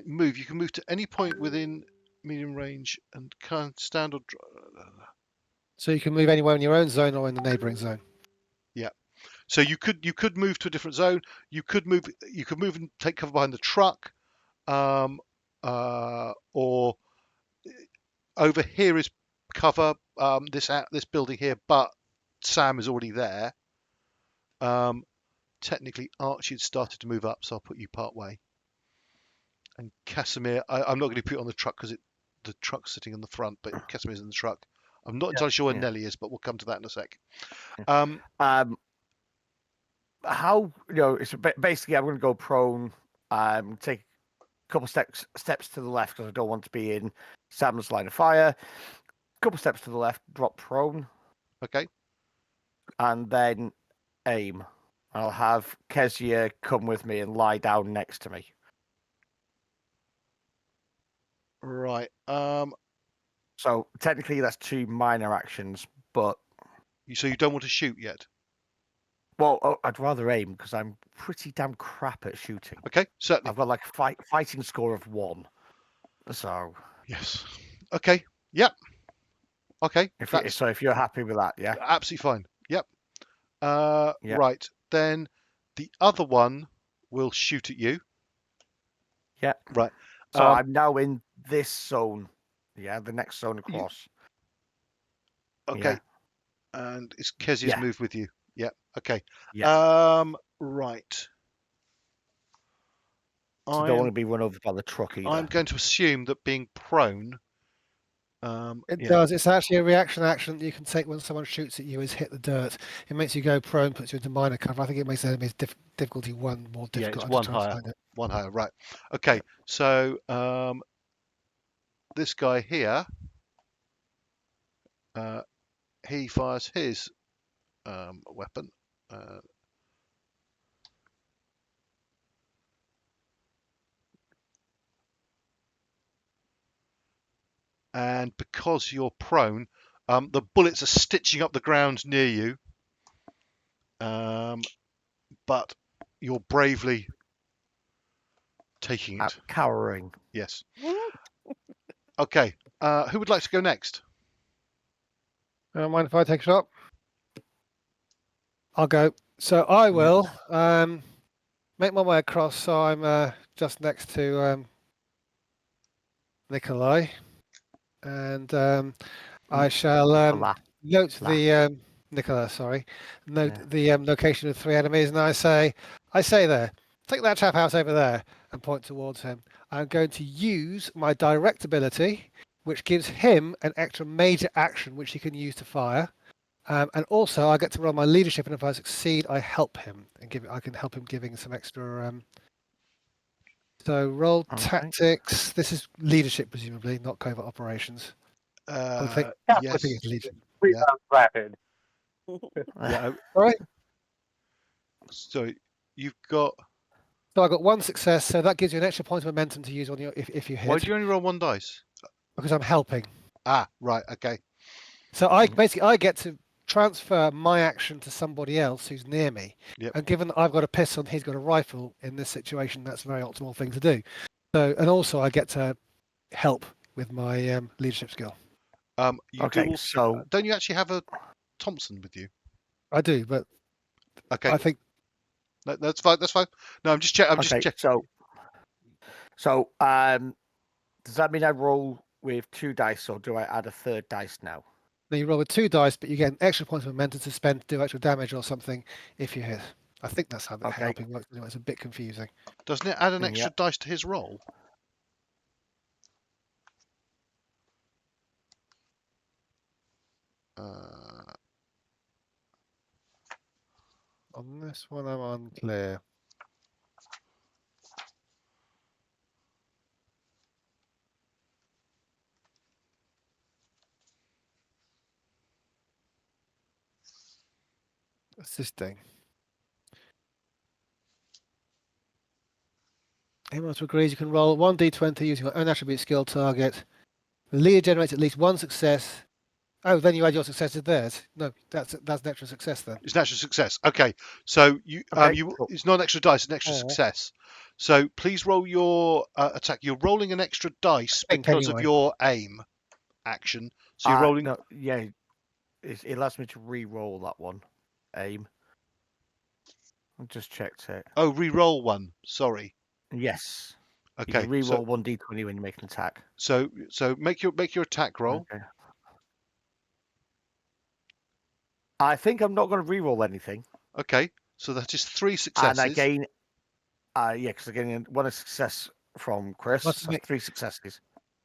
move. You can move to any point within medium range and can't stand or. So you can move anywhere in your own zone or in the neighbouring zone. Yeah. So you could move to a different zone. You could move and take cover behind the truck, or over here is cover. This building here, but Sam is already there. Technically, Archie had started to move up, so I'll put you part way. And Casamir, I'm not going to put it on the truck because the truck's sitting in the front, but Casimir's in the truck. I'm not entirely sure where Nellie is, but we'll come to that in a sec. How it's basically I'm going to go prone. Take a couple steps to the left because I don't want to be in Sam's line of fire. A couple steps to the left, drop prone. Okay. And then aim. I'll have Kezia come with me and lie down next to me. Right. So technically that's 2 minor actions, but so you don't want to shoot yet? Well, I'd rather aim because I'm pretty damn crap at shooting. Okay, certainly. I've got like a fighting score of 1. So yes. Okay. Yep. Okay. If you're happy with that, yeah. Absolutely fine. Yep. Right. Then the other one will shoot at you. Yeah. Right. So I'm now in this zone. Yeah, the next zone across. Okay. Yeah. And it's Kezia's moved with you. Yeah. Okay. Yeah. Right. So don't want to be run over by the truck either. I'm going to assume that being prone. It does. It's actually a reaction action that you can take when someone shoots at you is hit the dirt. It makes you go prone, puts you into minor cover. I think it makes enemies difficulty 1 more difficult. Yeah, it's 1 higher. One higher, right. Okay, so this guy here, he fires his weapon. and because you're prone, the bullets are stitching up the ground near you, but you're bravely taking it. Cowering. Yes. Okay. Who would like to go next? Mind if I take a shot? I'll go. So I will make my way across. So I'm just next to Nikolai, and I shall note the Nicola. Sorry, note the location of 3 enemies, and I say there, take that chap out over there, and point towards him. I'm going to use my direct ability, which gives him an extra major action which he can use to fire. And also, I get to roll my leadership, and if I succeed, I help him and I can help him giving some extra. So roll tactics. This is leadership, presumably, not covert operations. I think Yes. it's leadership. 3 rounds rapid. Yeah. All right. So you've got. So I got 1 success, so that gives you an extra point of momentum to use on your if you hit. Why do you only roll 1 dice? Because I'm helping. Ah, right. Okay. So I get to transfer my action to somebody else who's near me. Yep. And given that I've got a pistol and he's got a rifle in this situation, that's a very optimal thing to do. So, and also I get to help with my leadership skill. So don't you actually have a Thompson with you? I do, but okay. I think that's fine. That's fine. No, I'm just checking. Just checking. So, does that mean I roll with 2 dice, or do I add a 3rd dice now? Then you roll with 2 dice, but you get an extra point of momentum to spend to do extra damage or something if you hit. I think that's how helping works. Anyway, it's a bit confusing. Doesn't it add an extra dice to his roll? On this one, I'm unclear. Assisting. Anyone else agrees you can roll 1d20 using your own attribute skill target. The leader generates at least 1 success. Oh, then you add your success to theirs. No, that's an extra success then. It's an extra success. Okay, so it's not an extra dice, it's an extra success. So please roll your attack. You're rolling an extra dice because of your aim action. So you're rolling. No, yeah, it allows me to re-roll that one. Aim. I just checked it. Oh, re-roll 1. Sorry. Yes. Okay. You can re-roll 1d20 when you make an attack. So make your attack roll. Okay. I think I'm not going to re-roll anything. Okay. So that is 3 successes. And I gain. Because I gain 1 success from Chris. So 3 successes.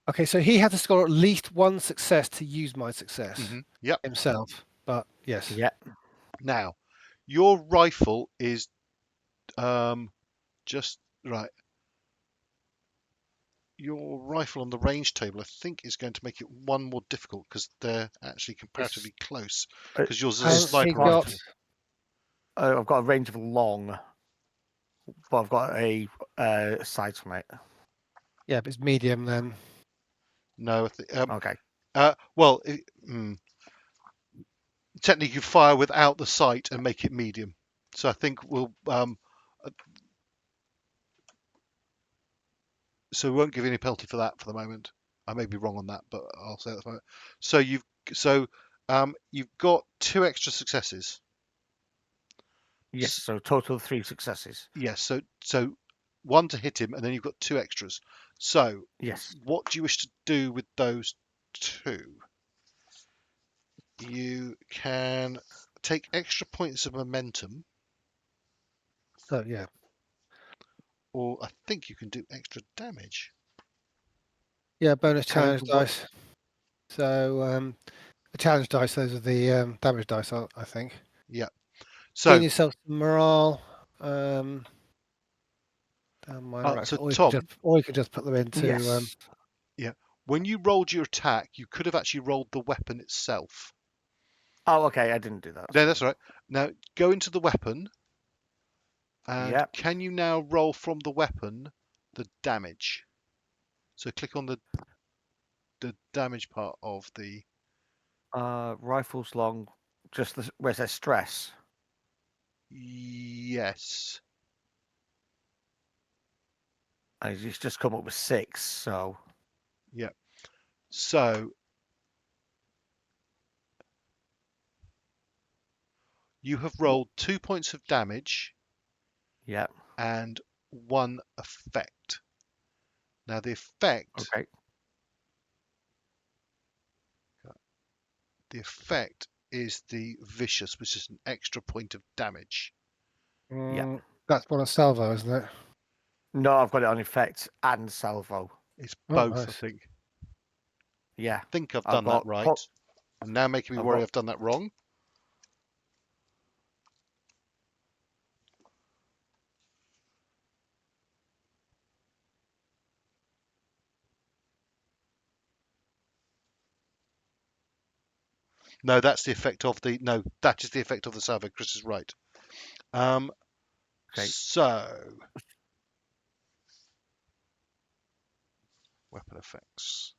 Okay, so he had to score at least 1 success to use my success himself. But yes. Yeah. Now, your rifle is just right. Your rifle on the range table, I think, is going to make it 1 more difficult because they're actually comparatively close. Because yours is a sniper rifle. I've got a range of long, but I've got a sight on it. Yeah, but it's medium then. No. Okay. Well, technically, you fire without the sight and make it medium. So I think we'll. So we won't give you any penalty for that for the moment. I may be wrong on that, but I'll say that for the moment. So you've got 2 extra successes. Yes. So total of 3 successes. Yes. So 1 to hit him, and then you've got 2 extras. So yes. What do you wish to do with those 2? You can take extra points of momentum. So yeah. Or I think you can do extra damage. Yeah, bonus challenge dice. So the challenge dice, those are the damage dice, I think. Yeah. So gain yourself some morale. Or you can just put them into. Yes. Yeah. When you rolled your attack, you could have actually rolled the weapon itself. Oh, okay. I didn't do that. No, that's right. Now go into the weapon. And can you now roll from the weapon the damage? So click on the. damage part of the. Rifles long, just where's their stress? Yes. And he's just come up with 6, so. Yeah. So you have rolled 2 points of damage. Yeah. And 1 effect. Now the effect. Okay. The effect is the vicious, which is an extra point of damage. Yeah. That's one of salvo, isn't it? No, I've got it on effect and salvo. It's both, nice. I think. Yeah. I think I've done that right. And now making me worry I've done that wrong. No, that's the effect of the. No, that is the effect of the salvo. Chris is right. Okay. So, weapon effects.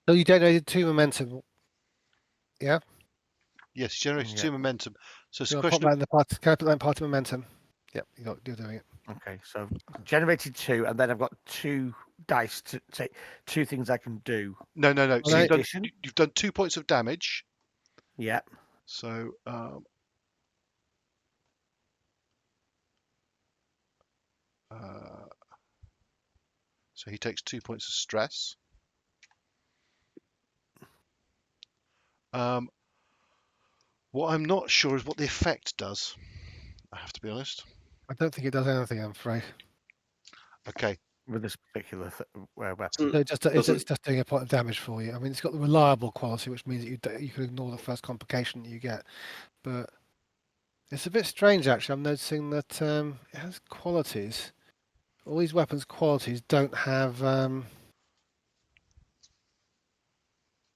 So you generated 2 momentum. Yeah. Yes, generated 2 momentum. So it's a Can I question. put that in the part? Can I put that in part of momentum? Yep, you're doing it. Okay, so generated 2, and then I've got 2 dice to take 2 things I can do. No. Oh, So no. you've done 2 points of damage. Yeah. So so he takes 2 points of stress. What I'm not sure is what the effect does. I have to be honest. I don't think it does anything, I'm afraid. Okay. With this particular weapon. So it's just doing a point of damage for you. I mean, it's got the reliable quality, which means that you can ignore the first complication that you get. But it's a bit strange, actually. I'm noticing that it has qualities. All these weapons' qualities don't have.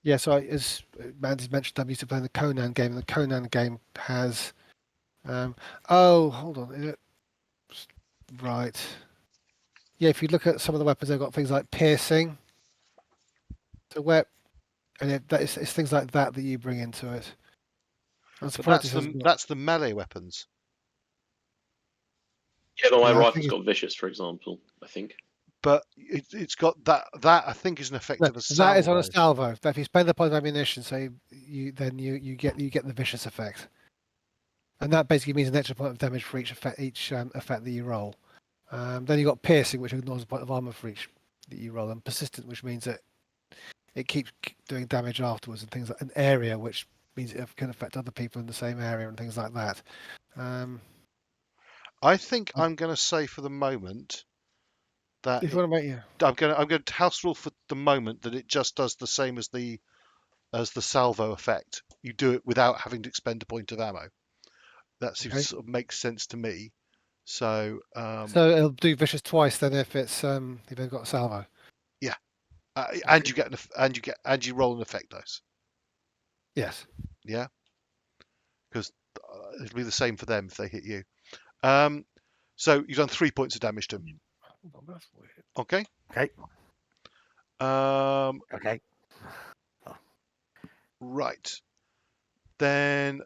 Yeah, so as Mandy's mentioned, I'm used to playing the Conan game, and the Conan game has. Oh, hold on. Is it right? Yeah, if you look at some of the weapons, they've got things like piercing. So it's things like that you bring into it. But that's the melee weapons. Yeah, but my rifle's got vicious, for example, I think. But it's got that I think is an effect of a salvo. That is on a salvo. But if you spend the point of ammunition, so you get the vicious effect, and that basically means an extra point of damage for each effect that you roll. Then you got piercing, which ignores a point of armor for each that you roll, and persistent, which means that it keeps doing damage afterwards, and things like an area, which means it can affect other people in the same area and things like that. I think I'm going to say for the moment that if you want to make I'm going to house rule for the moment that it just does the same as the salvo effect. You do it without having to expend a point of ammo. That seems to sort of makes sense to me. So so it'll do vicious twice then if it's if they've got a salvo. Yeah, and you roll an effect dice. Yes. Yeah, because it'll be the same for them if they hit you. So you've done 3 points of damage to him. Okay. Okay. Okay. Right. Then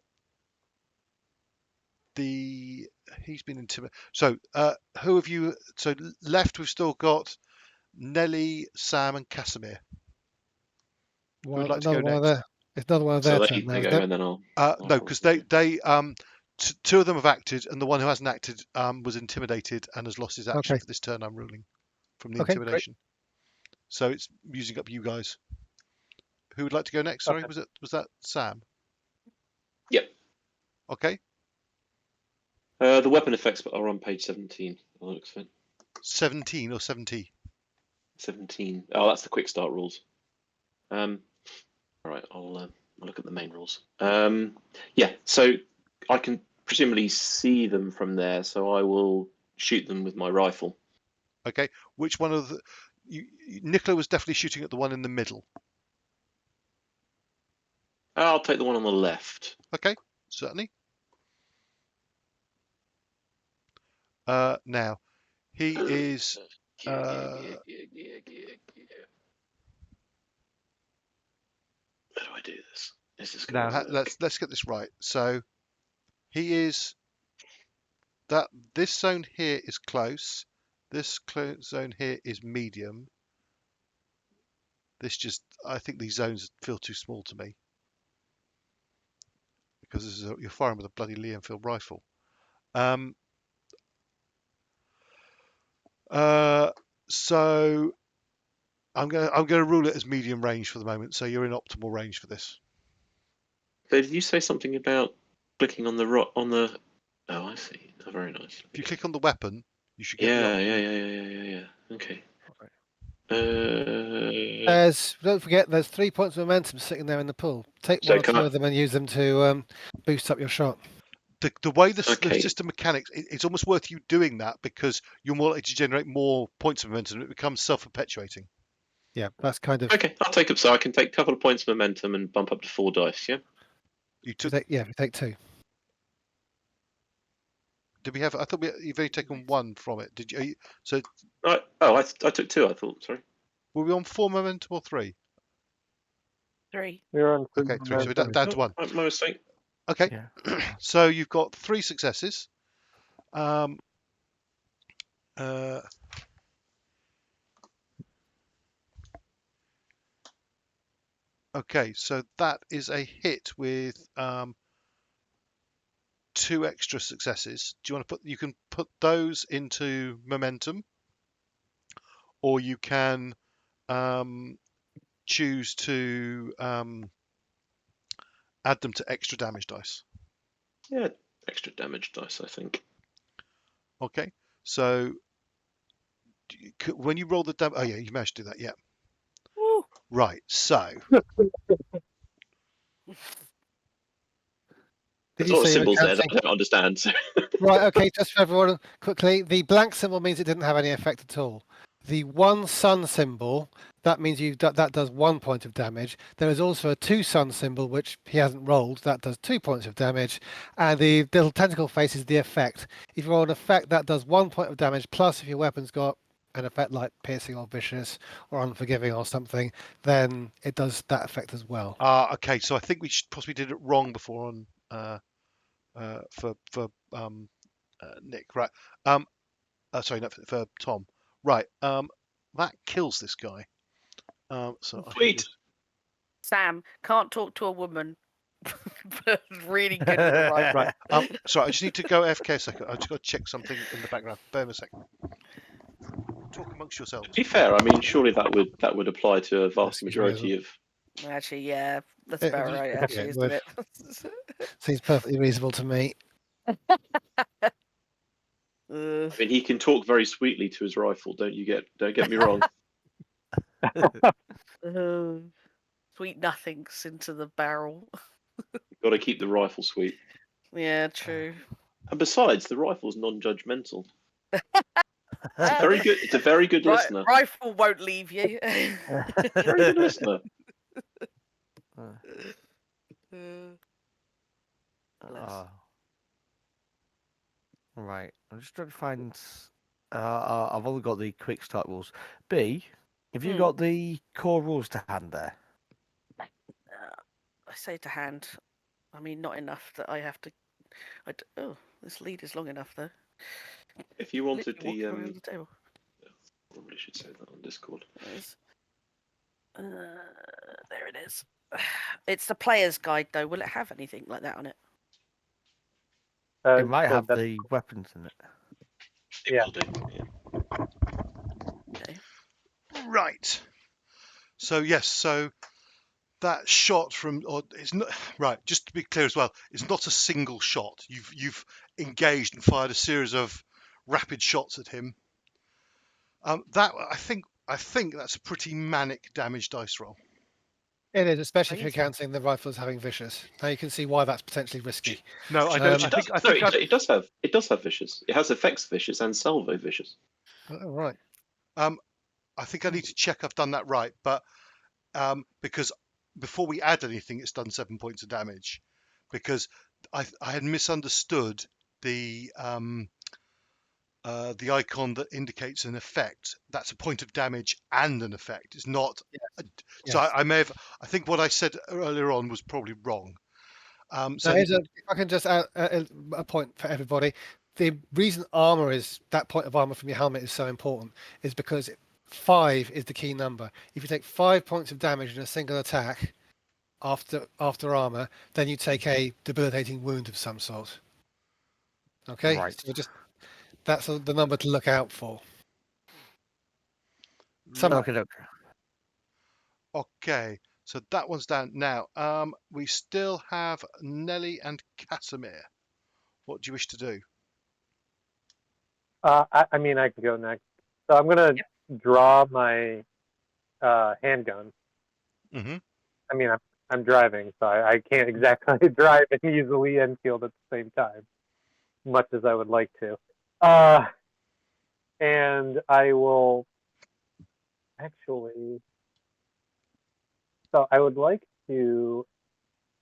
he's been intimidated. So who have you? So left we've still got Nellie, Sam, and Casamir. Who would like to go next? It's another one of their turn now, isn't it? And then I'll no, because they two of them have acted, and the one who hasn't acted was intimidated and has lost his action for this turn. I'm ruling from the intimidation. Great. So it's using up you guys. Who would like to go next? Sorry, was that Sam? Yep. Okay. The weapon effects are on page 17. That looks fine. 17 or 70? 17. Oh, that's the quick start rules. All right, I'll look at the main rules. Yeah, so I can presumably see them from there, so I will shoot them with my rifle. Okay, which one of the... Nicola was definitely shooting at the one in the middle. I'll take the one on the left. Okay, certainly. Now, he is... How do I do this? Is this Now, going to work? let's get this right. So, he is... This zone here is close. This zone here is medium. I think these zones feel too small to me. Because you're firing with a bloody Lee Enfield rifle. So I'm gonna rule it as medium range for the moment. So you're in optimal range for this. So did you say something about clicking on the Oh, I see. Oh, very nice. If you click on the weapon, you should get Yeah. Okay. Don't forget, there's 3 points of momentum sitting there in the pool. Take one or two of them and use them to boost up your shot. The way the system mechanics, it's almost worth you doing that because you're more likely to generate more points of momentum. It becomes self-perpetuating. Yeah, that's kind of... Okay, I'll take up. So I can take a couple of points of momentum and bump up to 4 dice, yeah? You take 2. Did we have... I thought you've only taken 1 from it. Did you? So... I took 2, I thought, sorry. Were we on 4 momentum or 3? 3. We were on 3. Okay, 3. So we're down to 1. My mistake. Okay, Yeah. So you've got 3 successes. Okay, so that is a hit with 2 extra successes. Do you want to you can put those into momentum, or you can choose to add them to extra damage dice. Yeah, extra damage dice, I think. Okay, so when you roll the damage, oh yeah, you managed to do that, yeah. Woo. Right, so. There's a lot of symbols there that I don't understand. So. Right, okay, just for everyone, quickly, the blank symbol means it didn't have any effect at all. The 1 sun symbol, that means that does 1 point of damage. There is also a 2 sun symbol, which he hasn't rolled, that does 2 points of damage. And the little tentacle face is the effect. If you roll an effect, that does 1 point of damage, plus if your weapon's got an effect like piercing or vicious or unforgiving or something, then it does that effect as well. Okay, so I think we possibly did it wrong before on for Nick, right? Sorry, not for Tom, right? That kills this guy. So Sweet. Sam can't talk to a woman, but really good with the rifle. Right. Sorry, I just need to go AFK a second. I just got to check something in the background. Bear with me a second. Talk amongst yourselves. To be fair, I mean, surely that would apply to a vast majority of. Actually, yeah, that's about right. Actually, isn't it? Seems perfectly reasonable to me. I mean, he can talk very sweetly to his rifle. Don't get me wrong. Sweet nothings into the barrel. You've got to keep the rifle sweet. Yeah, true. And besides, the rifle's non-judgmental. It's a very good listener. Rifle won't leave you. Very good listener. Right, I'm just trying to find. I've only got the quick start rules. B, have you got the core rules to hand there? I say to hand. I mean, not enough that I have to. This lead is long enough though. If you wanted the table. Probably should say that on Discord. There it is. It's the player's guide though. Will it have anything like that on it? It might have the weapons in it. It will do. Okay. Right. So yes, so that shot from, or it's not right. Just to be clear as well, it's not a single shot. You've engaged and fired a series of rapid shots at him. That I think that's a pretty manic damage dice roll. It is, especially if I you're need- counting the rifles having vicious. Now you can see why that's potentially risky. No, I No, don't. it I does. think. I No, think. I, it does have. It does have vicious. It has effects vicious and salvo vicious. Oh, right. I think I need to check I've done that right, but because before we add anything, it's done 7 points of damage, because I had misunderstood the icon that indicates an effect. That's a point of damage and an effect. It's not. So Yes. I may have. I think what I said earlier on was probably wrong. So If I can just add a point for everybody. The reason armor is that point of armor from your helmet is so important is because 5 is the key number. If you take 5 points of damage in a single attack after armor, then you take a debilitating wound of some sort. Okay, Right. so just that's the number to look out for. Some Okay. Okay, so that one's down now. We still have Nellie and Casamir. What do you wish to do? I mean, I can go next. So I'm gonna draw my handgun. Mm-hmm. I mean, I'm driving, so I can't exactly drive and use the Lee Enfield at the same time, much as I would like to. And I will actually. So I would like to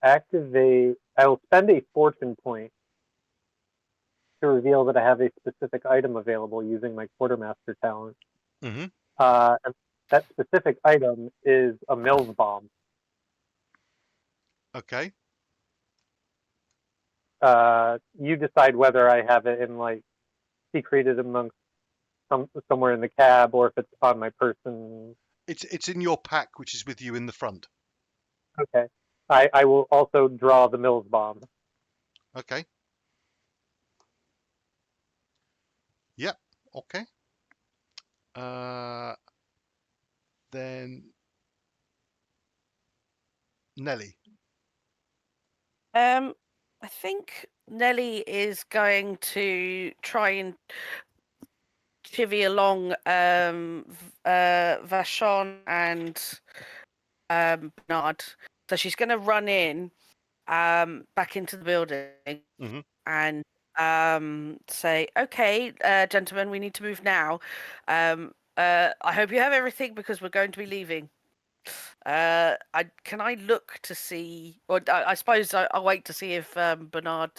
activate. I will spend a fortune point to reveal that I have a specific item available using my quartermaster talent. Mm-hmm. And that specific item is a Mills bomb. Okay. You decide whether I have it in like secreted amongst somewhere in the cab or if it's on my person. It's in your pack, which is with you in the front. Okay. I will also draw the Mills bomb. Okay. Yep. Okay. Then Nellie. I think Nellie is going to try and chivvy along Vachon and Bernard. So she's going to run in back into the building Mm-hmm. and say, "Okay, gentlemen, we need to move now. I hope you have everything because we're going to be leaving." Can I look to see, or I suppose I'll wait to see if Bernard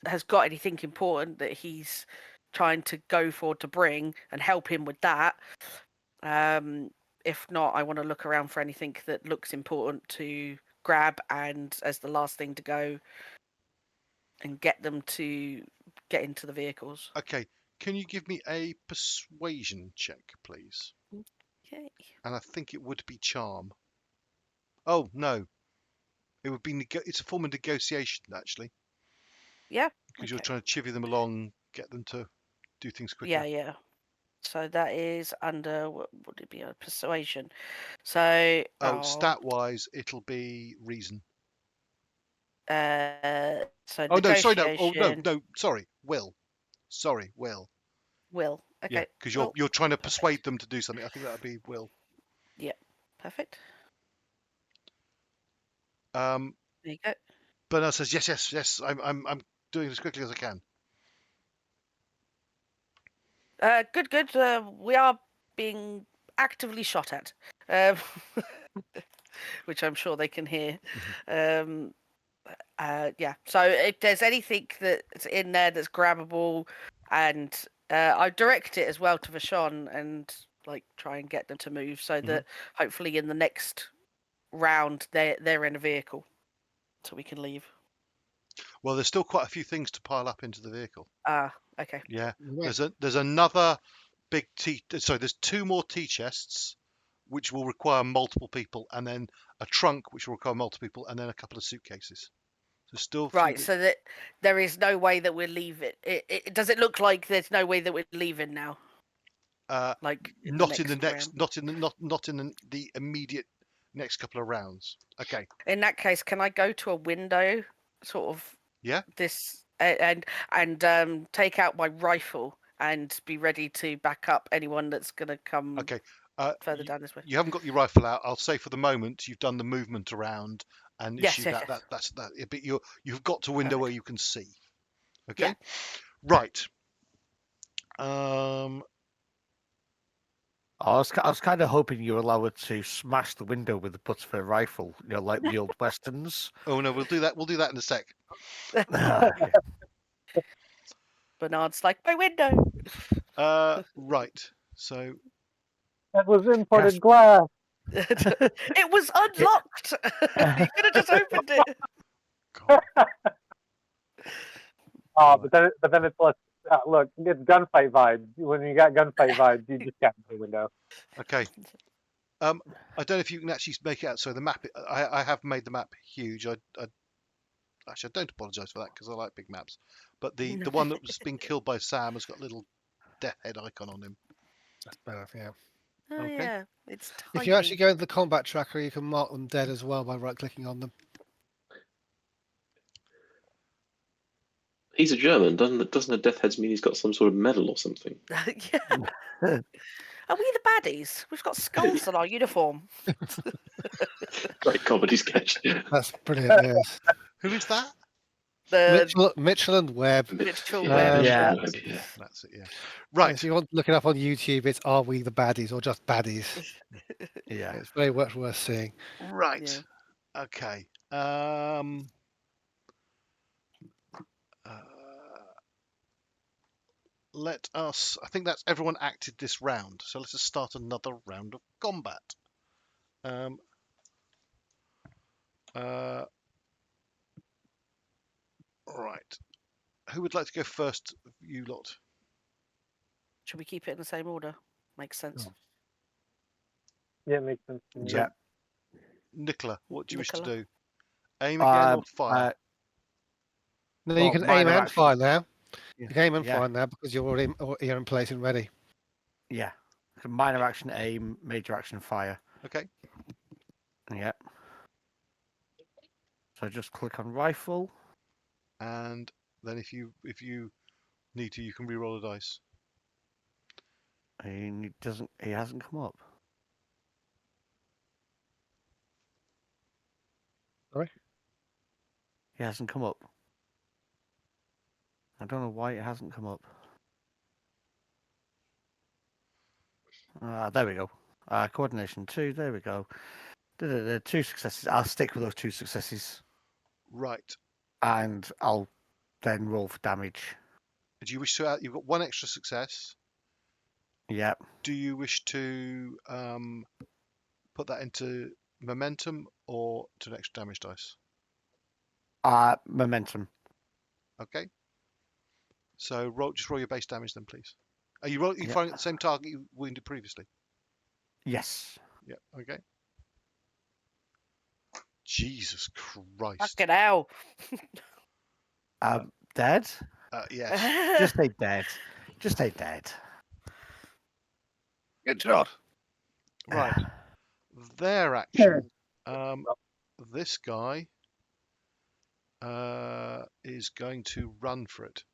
has got anything important that he's trying to go for to bring and help him with that. If not, I want to look around for anything that looks important to grab and as the last thing to go and get them to get into the vehicles. Okay. Can you give me a persuasion check, please? Okay. And I think it would be charm. Oh no, it would be. It's a form of negotiation, actually, Yeah. because you're trying to chivvy them along, get them to do things quicker. Yeah. So that is under, what would it be, a persuasion? So Stat-wise, it'll be reason. so Oh no, sorry, no. Oh negotiation. no, sorry, will. Sorry, will. Will. Okay. Yeah, because Will. you're trying to Perfect. persuade them to do something. I think that would be will. Yeah. Perfect. There you go. Bernard says yes. I'm doing as quickly as I can. Good. We are being actively shot at, um, which I'm sure they can hear. Yeah. So if there's anything that's in there that's grabbable, and I direct it as well to Vachon and like try and get them to move so that hopefully in the next round they're in a vehicle, so we can leave. Well, there's still quite a few things to pile up into the vehicle. Okay. Yeah. Right. There's another big tea. Sorry, there's 2 more tea chests, which will require multiple people, and then a trunk which will require multiple people, and then a couple of suitcases. So still Right, so that there is no way that we're leaving. Does it look like there's no way that we're leaving now? Like not in the immediate next couple of rounds. Okay. In that case, can I go to a window, sort of? Yeah. This and take out my rifle and be ready to back up anyone that's gonna come. Okay. further down this way. You haven't got your rifle out. I'll say for the moment you've done the movement around and Yes, issued yes, that. yes. That's that. But you've got to a window where Perfect. you can see. Okay. Yeah. Right. I was kind of hoping you were allowed to smash the window with the butt of a rifle, like the old westerns. Oh no, we'll do that. We'll do that in a sec. Okay. Bernard's like, my window. Right. So That was imported Yes. glass. It was unlocked. You could have just opened it. God. But then it's less. Look, it's gunfight vibes. When you got gunfight vibes, you just got the window. Okay. I don't know if you can actually make it out. So the map, I have made the map huge. Actually, I don't apologise for that because I like big maps. But the one that was being killed by Sam has got a little death head icon on him. That's better, yeah. Oh Okay. yeah, it's tiny. If you actually go into the combat tracker, you can mark them dead as well by right-clicking on them. He's a German. Doesn't a death heads mean he's got some sort of medal or something? Yeah. Are we the baddies? We've got skulls on our uniform. Great comedy sketch. That's brilliant, yes. Who is that? The Mitchell and Webb. Mitchell Webb. Yeah. Yeah. That's it. Yeah. Right. If you want to look it up on YouTube, it's Are We the Baddies or just Baddies? Yeah. It's very much worth seeing. Right. Okay. Let us. I think that's everyone acted this round. So let's just start another round of combat. Right. Who would like to go first? You lot. Should we keep it in the same order? Makes sense. Oh. Yeah, it makes sense. To me. Yeah. Nicola, what do you wish to Nicola? do? Aim again or Um, fire? No, Well, you can aim minor and action. fire now. Yeah. You can aim and Yeah. fire now because you're already you're in place and ready. Yeah. So minor action aim, major action fire. Okay. Yeah. So just click on rifle. And then if you need to, you can re-roll a dice. And he hasn't come up. Sorry? He hasn't come up. I don't know why it hasn't come up. There we go. Coordination 2, there we go. 2 successes. I'll stick with those 2 successes. Right. And I'll then roll for damage. Do you wish to? You've got 1 extra success. Yeah. Do you wish to put that into momentum or to an extra damage dice? Momentum. Okay. So just roll your base damage then, please. Are you Yep. firing at the same target you wounded previously? Yes. Yeah. Okay. Jesus Christ. Fucking hell. Dead? Yes. Just say dead. Just say dead. Good shot. Right. Their action. This guy is going to run for it.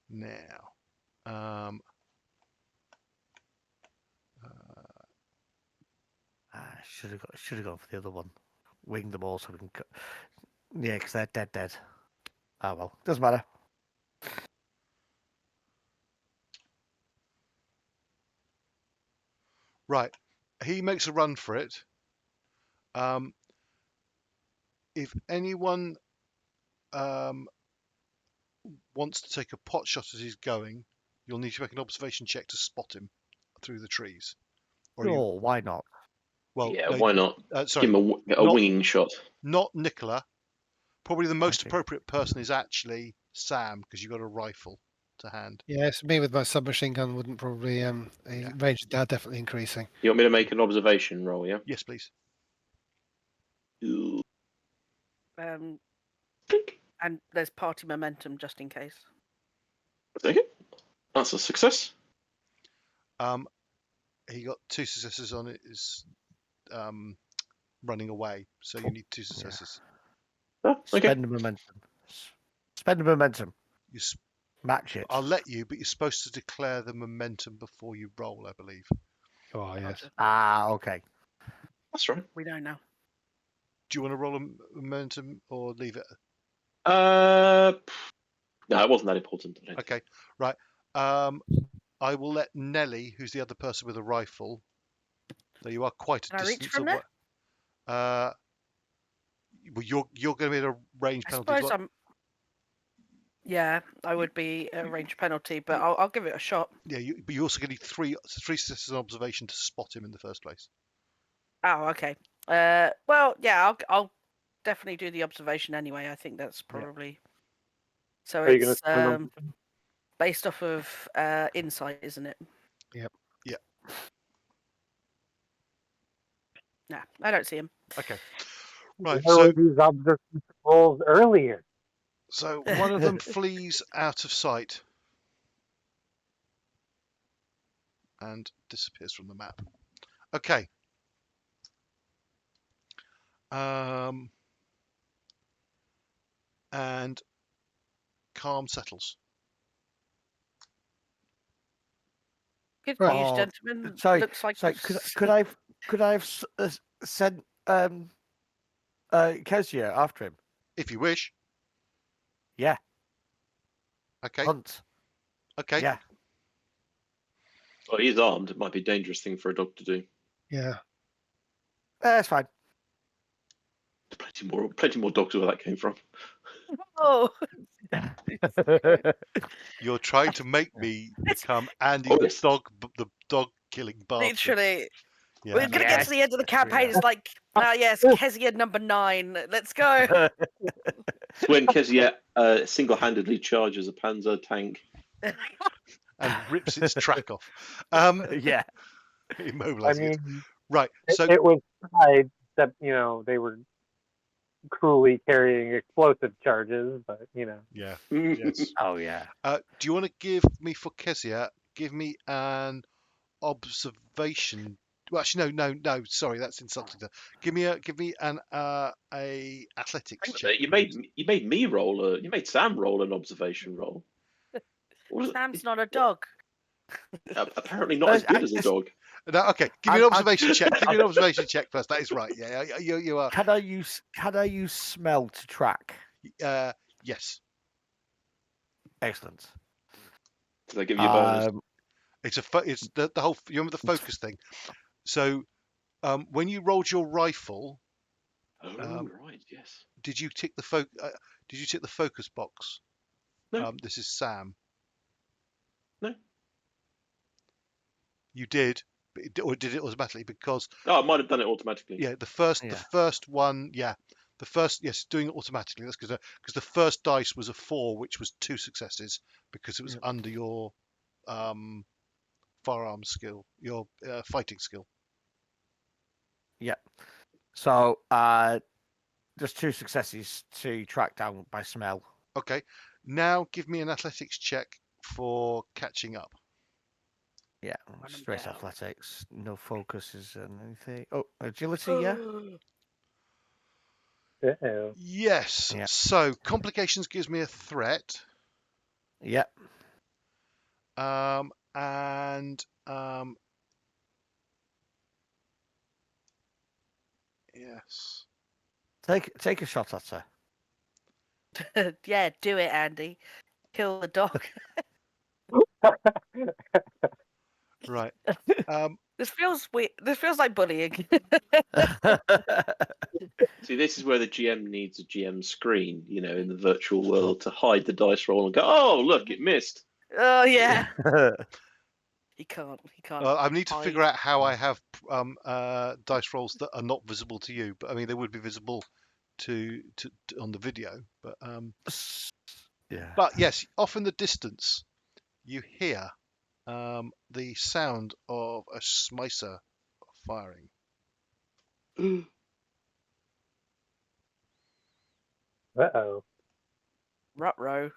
Now. Should have gone for the other one. Wing them all so we can cut. Yeah, because they're dead. Oh well, doesn't matter. Right. He makes a run for it. If anyone wants to take a pot shot as he's going, you'll need to make an observation check to spot him through the trees. Sure, why not? Well, Yeah, no, why not? sorry, Give him a not- winging shot. not Nicola. Probably the most Okay. appropriate person is actually Sam because you've got a rifle to hand. Yes, me with my submachine gun wouldn't probably range is now definitely increasing. You want me to make an observation roll, yeah? Yes, please. Ooh. And there's party momentum just in case. Take it. That's a success. He got 2 successes on it. Is running away, so you need 2 successes. Oh, okay. Spend the momentum. Spend the momentum. You match it. I'll let you, but you're supposed to declare the momentum before you roll, I believe. Oh, yes. Gotcha. Ah, okay. That's right. We know now. Do you want to roll a momentum or leave it? No, it wasn't that important. I don't think. Okay, right. I will let Nellie, who's the other person with a rifle, though you are quite a Can I reach distance from away. Well, you're going to be at a range I penalty as suppose well. I'm. Yeah, I would be a range penalty, but I'll give it a shot. Yeah, but you also going to need three successes on observation to spot him in the first place. Oh, okay. Well, yeah, I'll definitely do the observation anyway. I think that's probably. So Are you going it's to based off of insight, isn't it? Yep. Yeah. Nah, I don't see him. Okay. Right. Why were these observation rolls earlier? So one of them flees out of sight and disappears from the map. Okay. And calm settles. Good Right. news, Oh, gentlemen. sorry, Looks like sorry. Could I have sent Kezia after him? If you wish. Yeah. Okay. Hunt. Okay. Yeah. Well, he's armed. It might be a dangerous thing for a dog to do. Yeah. That's fine. There's plenty more dogs where that came from. Oh, You're trying to make me become Andy Oh, yes. the dog killing bastard. literally. Yeah. We're gonna get to the end of the campaign. It's like, yes, Kezia number 9. Let's go. It's when Kezia single-handedly charges a Panzer tank. And rips its track off. Yeah. Immobilizing it. mean, Right. So it was tried that they were cruelly carrying explosive charges, but yeah. Yes. Oh yeah. Do you want to give me for Kezia? Give me an observation. Well, actually, no. Sorry, that's insulting. Give me an a athletics check. You made me roll you made Sam roll an observation roll. Sam's not a dog. Apparently not as good as a dog. No, okay, give me an observation check. Give me an observation check first. That is right. Yeah, you are. Can I use smell to track? Yes. Excellent. Did they give you a bonus? It's the whole. You remember the focus thing. So, when you rolled your rifle, Right. Yes. did you tick the Did you tick the focus box? No. This is Sam. No. You did, or did it automatically? Because I might have done it automatically. the first one, the first, yes, doing it automatically. That's because the first dice was a 4, which was 2 successes because it was under your firearm skill, your fighting skill. Yeah. So just 2 successes to track down by smell. Okay. Now give me an athletics check for catching up. Yeah. Straight athletics. No focuses and anything. Oh, agility. Yeah. Uh-oh. Yes. Yeah. So complications gives me a threat. Yeah. Yes. Take a shot at her. Yeah, do it, Andy. Kill the dog. Right. This feels weird. This feels like bullying. See, this is where the GM needs a GM screen, in the virtual world to hide the dice roll and go, oh, look, it missed. Oh yeah. He can't. I need to figure out how I have dice rolls that are not visible to you, but I mean they would be visible to on the video. But yeah. But yes, off in the distance, you hear the sound of a smicer firing. Uh-oh. Ruh-roh.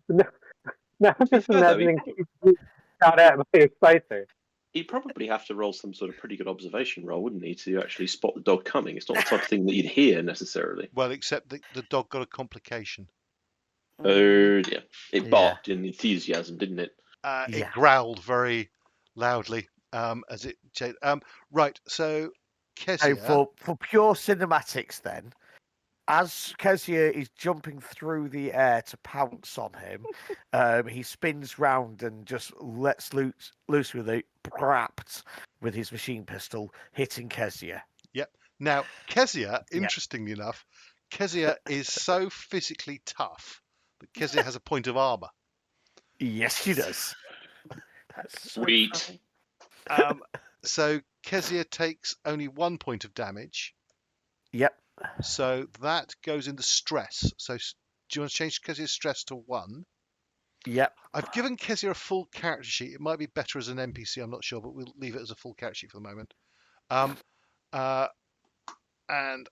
Now I'm just imagining you shot at by a spicer. He'd probably have to roll some sort of pretty good observation roll, wouldn't he, to actually spot the dog coming? It's not the type of thing that you'd hear necessarily. Well, except the dog got a complication. Oh yeah, it Yeah. barked in enthusiasm, didn't it? Yeah. It growled very loudly as it. Right. So, So Kezia. for pure cinematics, then, as Kezia is jumping through the air to pounce on him, he spins round and just lets loose with it, perhaps with his machine pistol, hitting Kezia. Yep. Now, Kezia, interestingly enough, Kezia is so physically tough that Kezia has a point of armor. Yes, she does. That's so Sweet. funny. So Kezia takes only 1 point of damage. Yep. So that goes in the stress. So do you want to change Kezia's stress to 1? Yep. I've given Kezia a full character sheet. It might be better as an NPC, I'm not sure, but we'll leave it as a full character sheet for the moment. And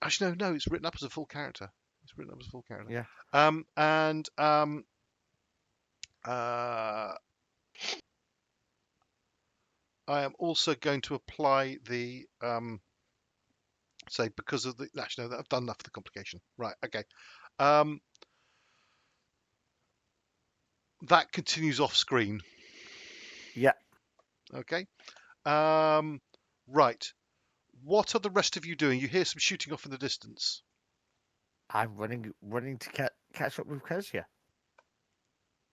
actually, no, it's written up as a full character. It's written up as a full character. Yeah. I am also going to apply the say because of the actually no, I've done enough of the complication. Right, okay. That continues off screen. Yeah. Okay. Right. What are the rest of you doing? You hear some shooting off in the distance. I'm running to catch up with Kezia.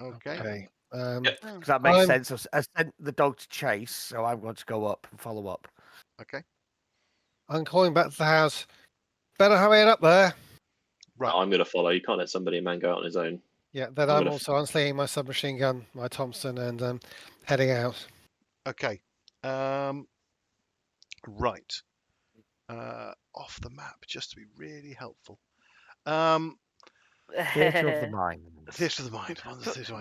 Okay. Because that makes sense. I sent the dog to chase, so I'm going to go up and follow up. Okay. I'm calling back to the house. Better hurry it up there. Right. I'm going to follow. You can't let a man go out on his own. Yeah, then I'm also unslinging my submachine gun, my Thompson, and heading out. Okay. Right. Off the map, just to be really helpful. Theatre of the mind. Theatre of the mind.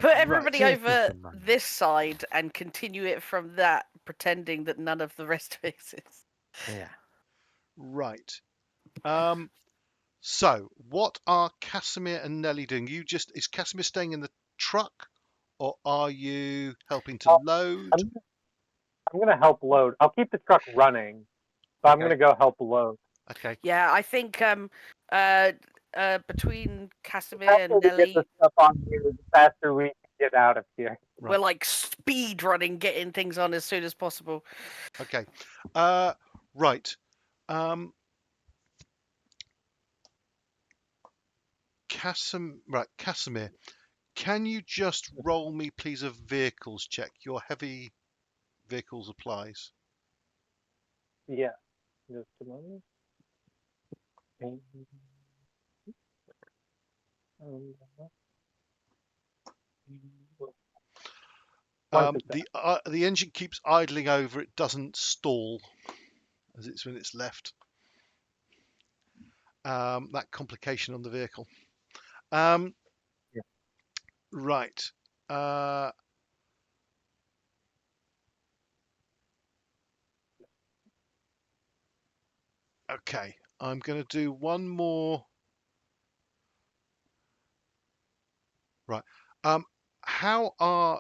Put everybody Right. over this side and continue it from that, pretending that none of the rest of it exists. Yeah. Right. So, what are Casamir and Nellie doing? Is Casamir staying in the truck, or are you helping to load? I'm going to help load. I'll keep the truck running, but I'm going to go help load. Okay. Yeah, I think between Casamir and Nellie, get the stuff on here, the faster we can get out of here. Right. we're like speed running, getting things on as soon as possible. Okay. Right. Casamir, can you just roll me, please, a vehicles check? Your heavy vehicles applies. Yeah. Just a moment. The engine keeps idling over. It doesn't stall as it's when it's left. That complication on the vehicle. Right. Okay. I'm going to do one more. Right. How are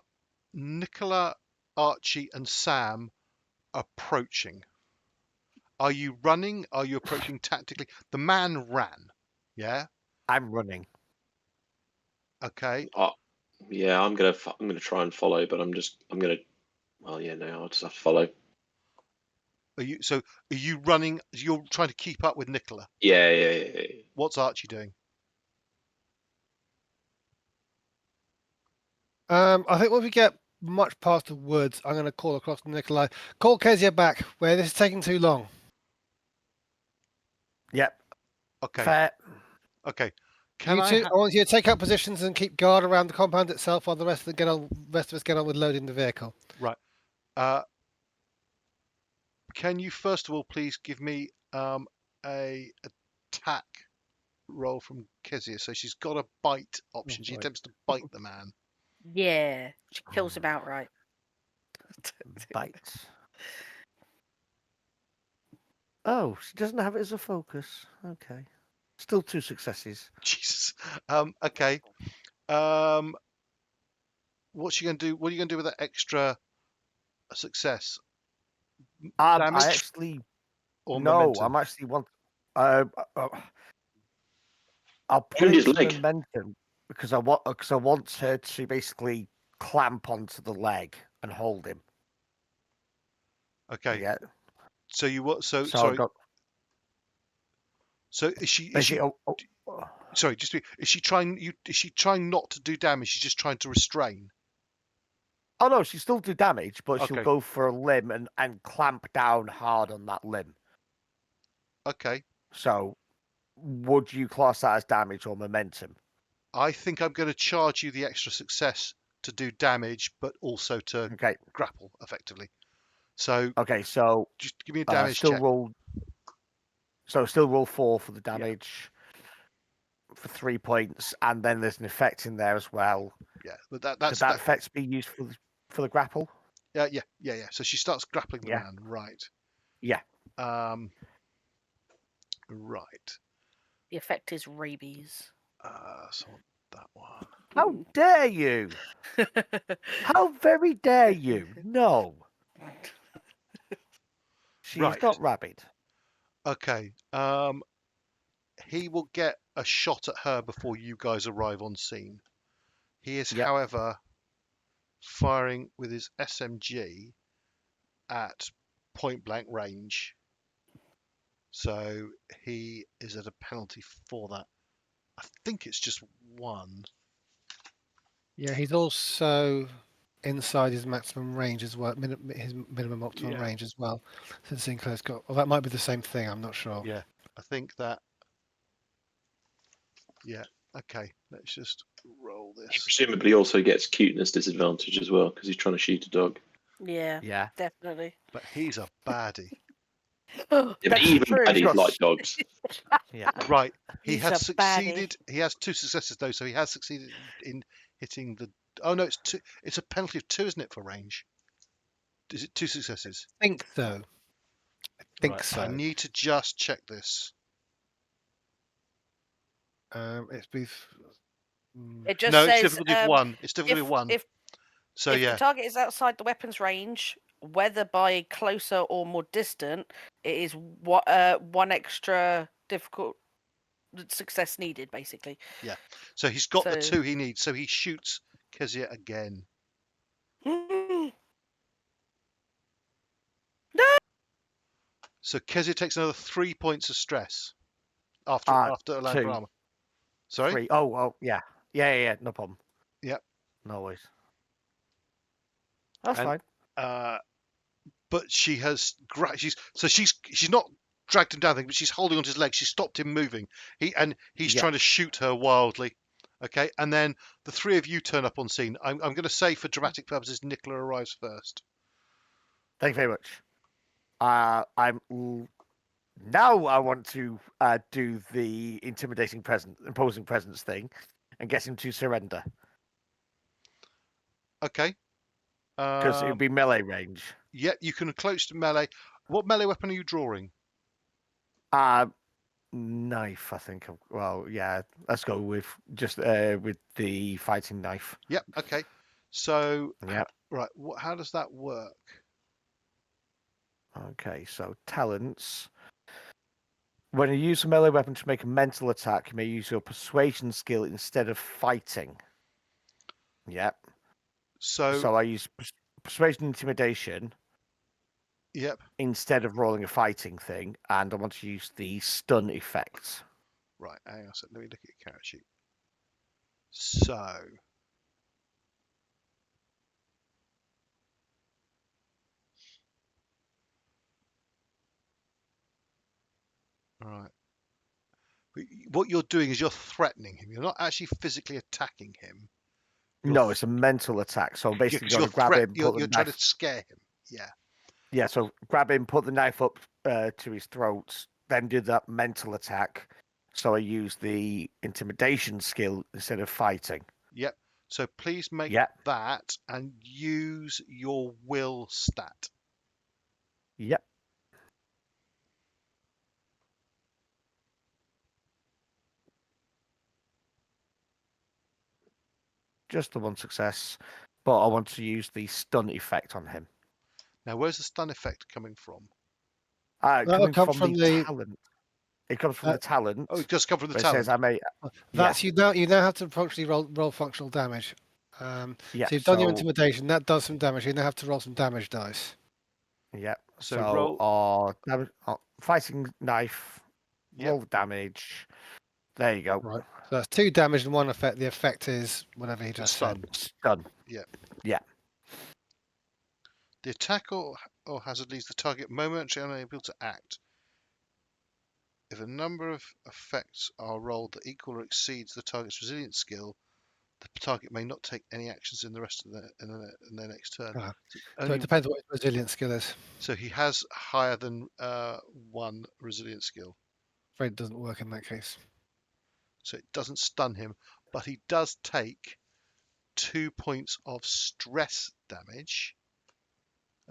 Nicola, Archie, and Sam approaching? Are you running? Are you approaching tactically? The man ran. Yeah. I'm running. Okay. Yeah, I'm gonna try and follow, but I'll just have to follow. Are you running? You're trying to keep up with Nicola. Yeah. What's Archie doing? I think when we get much past the woods, I'm going to call across to Nikolai. Call Kezia back, where this is taking too long. Yep. Okay. Fair. Okay. I want you to take up positions and keep guard around the compound itself while the rest of us get on with loading the vehicle. Right. Can you first of all please give me a attack roll from Kezia? So she's got a bite option. She attempts to bite the man. Yeah, she kills him outright. Bites. Oh, she doesn't have it as a focus. Okay. Still 2 successes. Jesus. Okay. What's she going to do? What are you going to do with that extra success? damage? I actually or no. momentum? I'm actually want. I'll put And it his to leg. momentum because I want her to basically clamp onto the leg and hold him. Okay. Yeah. So you what? So So sorry. got, So is she? Sorry. Is she trying? Is she trying not to do damage? She's just trying to restrain. oh no, she'll still do damage, but she'll Okay. go for a limb and clamp down hard on that limb. Okay. So, would you class that as damage or momentum? I think I'm going to charge you the extra success to do damage, but also to Okay. grapple effectively. So Okay. So just give me a damage still check. roll. So still roll 4 for the damage for 3 points, and then there's an effect in there as well. Yeah, but Could that's that effect be used for the grapple? Yeah. So she starts grappling the Yeah. man, right? Yeah. Right. The effect is rabies. So that one. How dare you? How very dare you? No. She's Right. not rabid. Okay. He will get a shot at her before you guys arrive on scene. He is, Yep. however, firing with his SMG at point blank range. So he is at a penalty for that. I think it's just 1. Yeah, he's also inside his maximum range as well, his minimum optimal Yeah. range as well. Since Sinclair's got, well, that might be the same thing. I'm not sure. Yeah, I think that. Yeah. Okay. Let's just roll He this. presumably also gets cuteness disadvantage as well because he's trying to shoot a dog. Yeah, Yeah. definitely. But he's a baddie. Yeah, but That's even true. baddies like dogs. Yeah. Right. He He's has a succeeded. He has 2 successes though, so he has succeeded in hitting the. Oh no, it's 2. It's a penalty of 2, isn't it, for range? Is it 2 successes? I think so. I think Right. so. I need to just check this. It's been. It just No, it's says difficulty of 1. It's difficulty if, of 1. if So if yeah. the target is outside the weapon's range, whether by closer or more distant, it is one extra difficult success needed, basically. Yeah. So he's got the So- 2 he needs. So he shoots Kezia again. So Kezia takes another 3 points of stress after allowing 2, armor. Sorry. 3. Oh, yeah. Yeah. No problem. Yep. No worries. That's And, fine. But she has she's not dragged him down, but she's holding onto his leg. She stopped him moving. He's Yeah. trying to shoot her wildly. Okay, and then the 3 of you turn up on scene. I'm going to say for dramatic purposes, Nicola arrives first. Thank you very much. Now I want to do the imposing presence thing, and get him to surrender Okay. because it would be melee range. Yeah, you can close to melee. What melee weapon are you drawing? Knife, I think. Well, yeah. Let's go with just with the fighting knife. Yep. Okay. So Yeah. right. How does that work? Okay. So talents. When you use a melee weapon to make a mental attack, you may use your persuasion skill instead of fighting. Yep. So I use persuasion intimidation. Yep. Instead of rolling a fighting thing, and I want to use the stun effect. Right. Hang on a second. Let me look at your character sheet. So. Right. What you're doing is you're threatening him. You're not actually physically attacking him. No, it's a mental attack. So basically, you're you're grab him, you're trying to scare him. Yeah. Yeah, so grab him, put the knife up to his throat, then do that mental attack. So I use the intimidation skill instead of fighting. Yep. So please make that and use your will stat. Yep. Just the 1 success, but I want to use the stun effect on him. Now, where's the stun effect coming from? Coming come from from the the- talent. It comes from Uh, the talent. Oh, it does come from the where it talent. says I may. That's you now have to functionally roll functional damage. Yeah. So you've done your intimidation. That does some damage. You now have to roll some damage dice. Yeah. So So roll- fighting knife. Yep. Roll damage. There you go. Right. So that's 2 damage and 1 effect. The effect is whatever he just stun. said. Done. Yeah. Yeah. The attack or hazard leaves the target momentarily unable to act. If a number of effects are rolled that equal or exceeds the target's resilience skill, the target may not take any actions in the rest of in their next turn. Ah. So, So it depends what his resilience skill is. so he has higher than 1 resilience skill. Afraid it doesn't work in that case. So it doesn't stun him, but he does take 2 points of stress damage.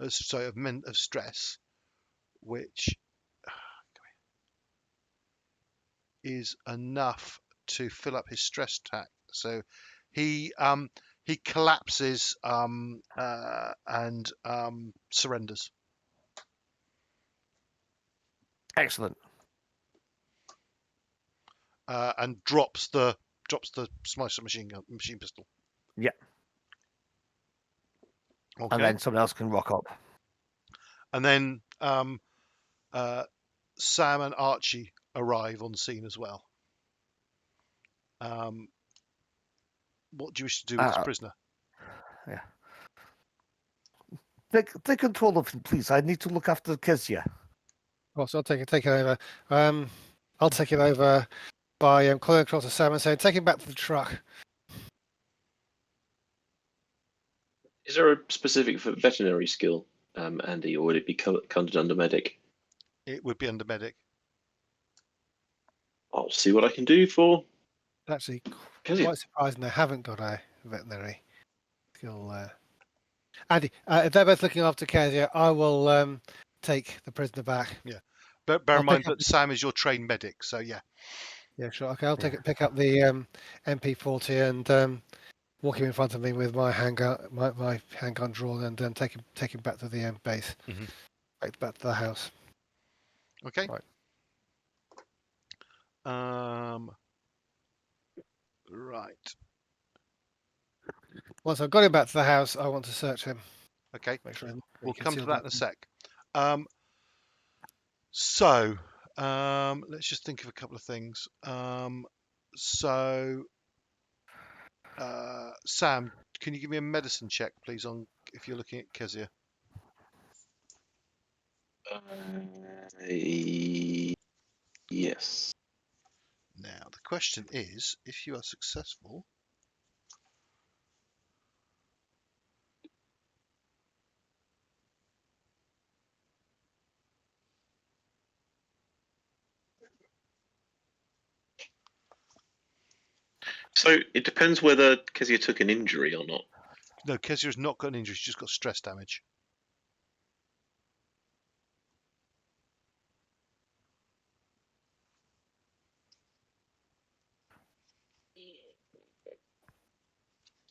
Sorry, of stress, which is enough to fill up his stress tack. So he collapses and surrenders. Excellent. And drops the Smicer machine pistol. Yeah. Okay. And then someone else can rock up. And then Sam and Archie arrive on scene as well. What do you wish to do with this prisoner? Yeah. Take control of him, please. I need to look after Kezia. Well, so I'll take it over. I'll take it over by calling across to Sam and saying, take him back to the truck. Is there a specific veterinary skill, Andy, or would it be counted under medic? It would be under medic. I'll see what I can do for. Actually, Kezia. quite surprising they haven't got a veterinary skill. Andy, if they're both looking after Kezia, I will take the prisoner back. Yeah. But bear in mind that Sam is your trained medic, so yeah. Yeah, sure. Okay, I'll pick up the MP40 and walk him in front of me with my handgun, my handgun drawn, and take him back to the base, back to the house. Okay. Right. Right. Once I've got him back to the house, I want to search him. Okay. Make sure We'll come to that in a sec. So let's just think of a couple of things. Sam, can you give me a medicine check, please, on if you're looking at Kezia? Yes. Now, the question is, if you are successful, So it depends whether Kezia took an injury or not. no, Kezia's not got an injury; she's just got stress damage.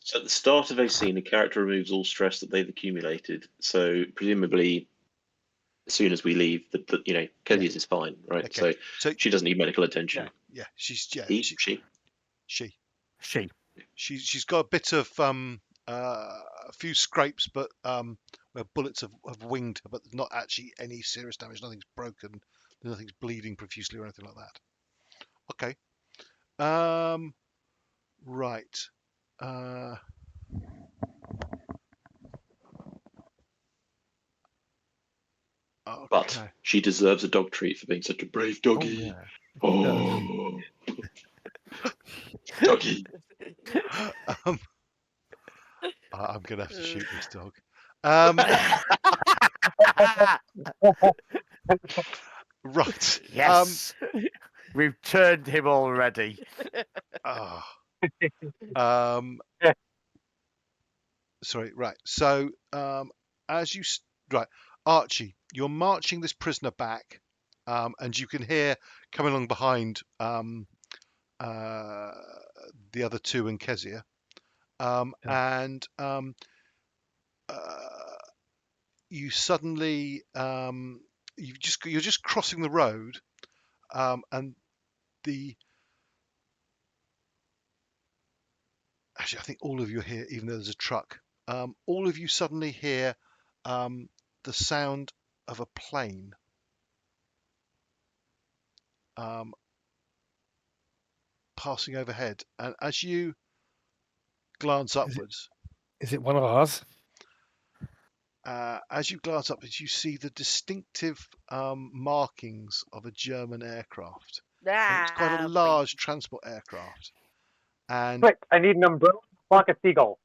So at the start of a scene, a character removes all stress that they've accumulated. So presumably, as soon as we leave, Kezia's is fine, right? Okay. So she doesn't need medical attention. Yeah, she's She's got a bit of a few scrapes, but where bullets have winged her, but not actually any serious damage. Nothing's broken, nothing's bleeding profusely or anything like that. Okay. Right. Okay. But she deserves a dog treat for being such a brave doggy. Oh, doggy. I'm gonna have to shoot this dog. Right. Yes. We've turned him already. Sorry. Right. So, Archie, you're marching this prisoner back, and you can hear coming along behind the other two and Kezia, and you suddenly you're just crossing the road, and actually I think all of you are here, even though there's a truck. All of you suddenly hear the sound of a plane. Passing overhead, and as you glance upwards, Is it one of ours? as you glance upwards, you see the distinctive markings of a German aircraft. And it's quite a large transport aircraft, and Quick, I need an umbrella, block a seagull.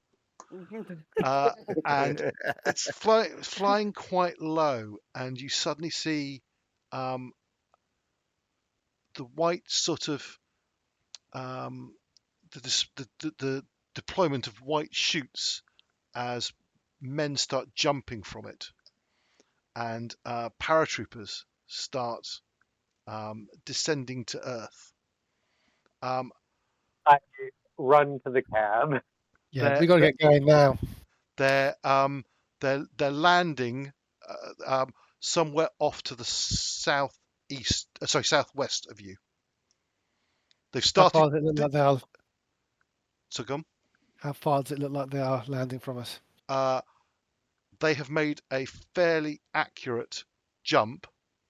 and it's flying quite low, and you suddenly see the white sort of the deployment of white chutes as men start jumping from it, and paratroopers start descending to earth. I run to the cab. Yeah, we got to get going now. They're landing somewhere off to the southwest of you. They've started. How far does it look like they are? So come. How far does it look like they are landing from us? They have made a fairly accurate jump,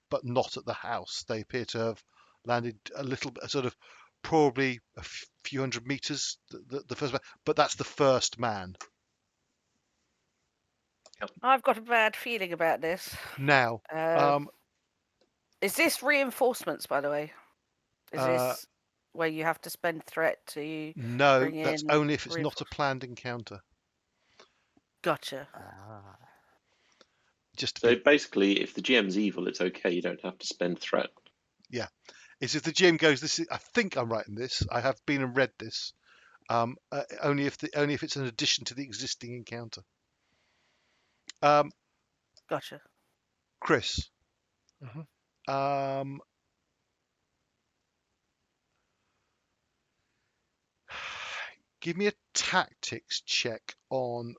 but not at the house. They appear to have landed a little bit, sort of, probably a few hundred meters. The first man, but that's the first man. I've got a bad feeling about this. Now, is this reinforcements, by the way? Is this where you have to spend threat to? No, that's only if it's not a planned encounter. Gotcha. So basically, if the GM's evil, it's okay. You don't have to spend threat. Yeah, it's if the GM goes. I think I'm right in this. I have been and read this. Only if it's an addition to the existing encounter. Gotcha. Chris. Mm-hmm. Give me a tactics check on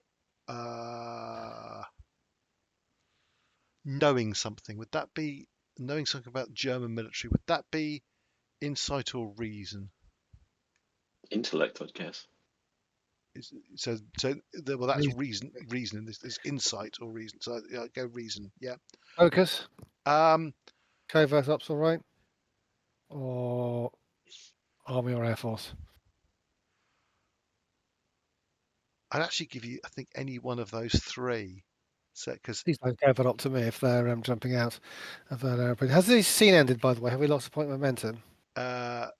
knowing something. Would that be knowing something about German military? Would that be insight or reason? Intellect, I'd guess. Well, that's reason. Reason. There's insight or reason. So yeah, go reason. Yeah. Focus. Covert ops, all right? Or Army or Air Force? I'd actually give you, I think, any one of those three. So, because these don't covert up to me if they're jumping out of that airplane. Has the scene ended, by the way? Have we lost the point of momentum? I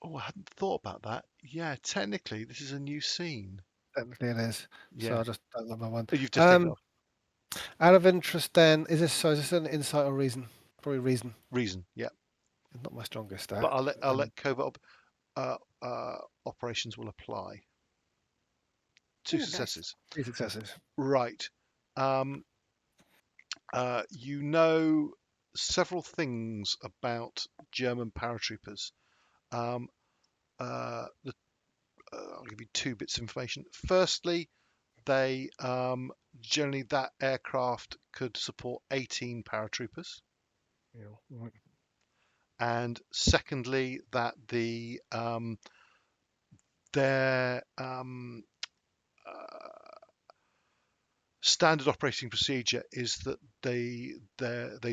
hadn't thought about that. Yeah, technically, this is a new scene. Technically, it is. Yeah. So I just don't love my one. Oh, you've just taken off. Out of interest, then, is this an insight or reason? Probably reason. Reason, yeah. Not my strongest stat. But I'll let covert operations will apply. Two successes. Nice. 3 successes. Right. You know several things about German paratroopers. I'll give you 2 bits of information. Firstly, they generally that aircraft could support 18 paratroopers. Yeah. Right. And secondly, that their standard operating procedure is that they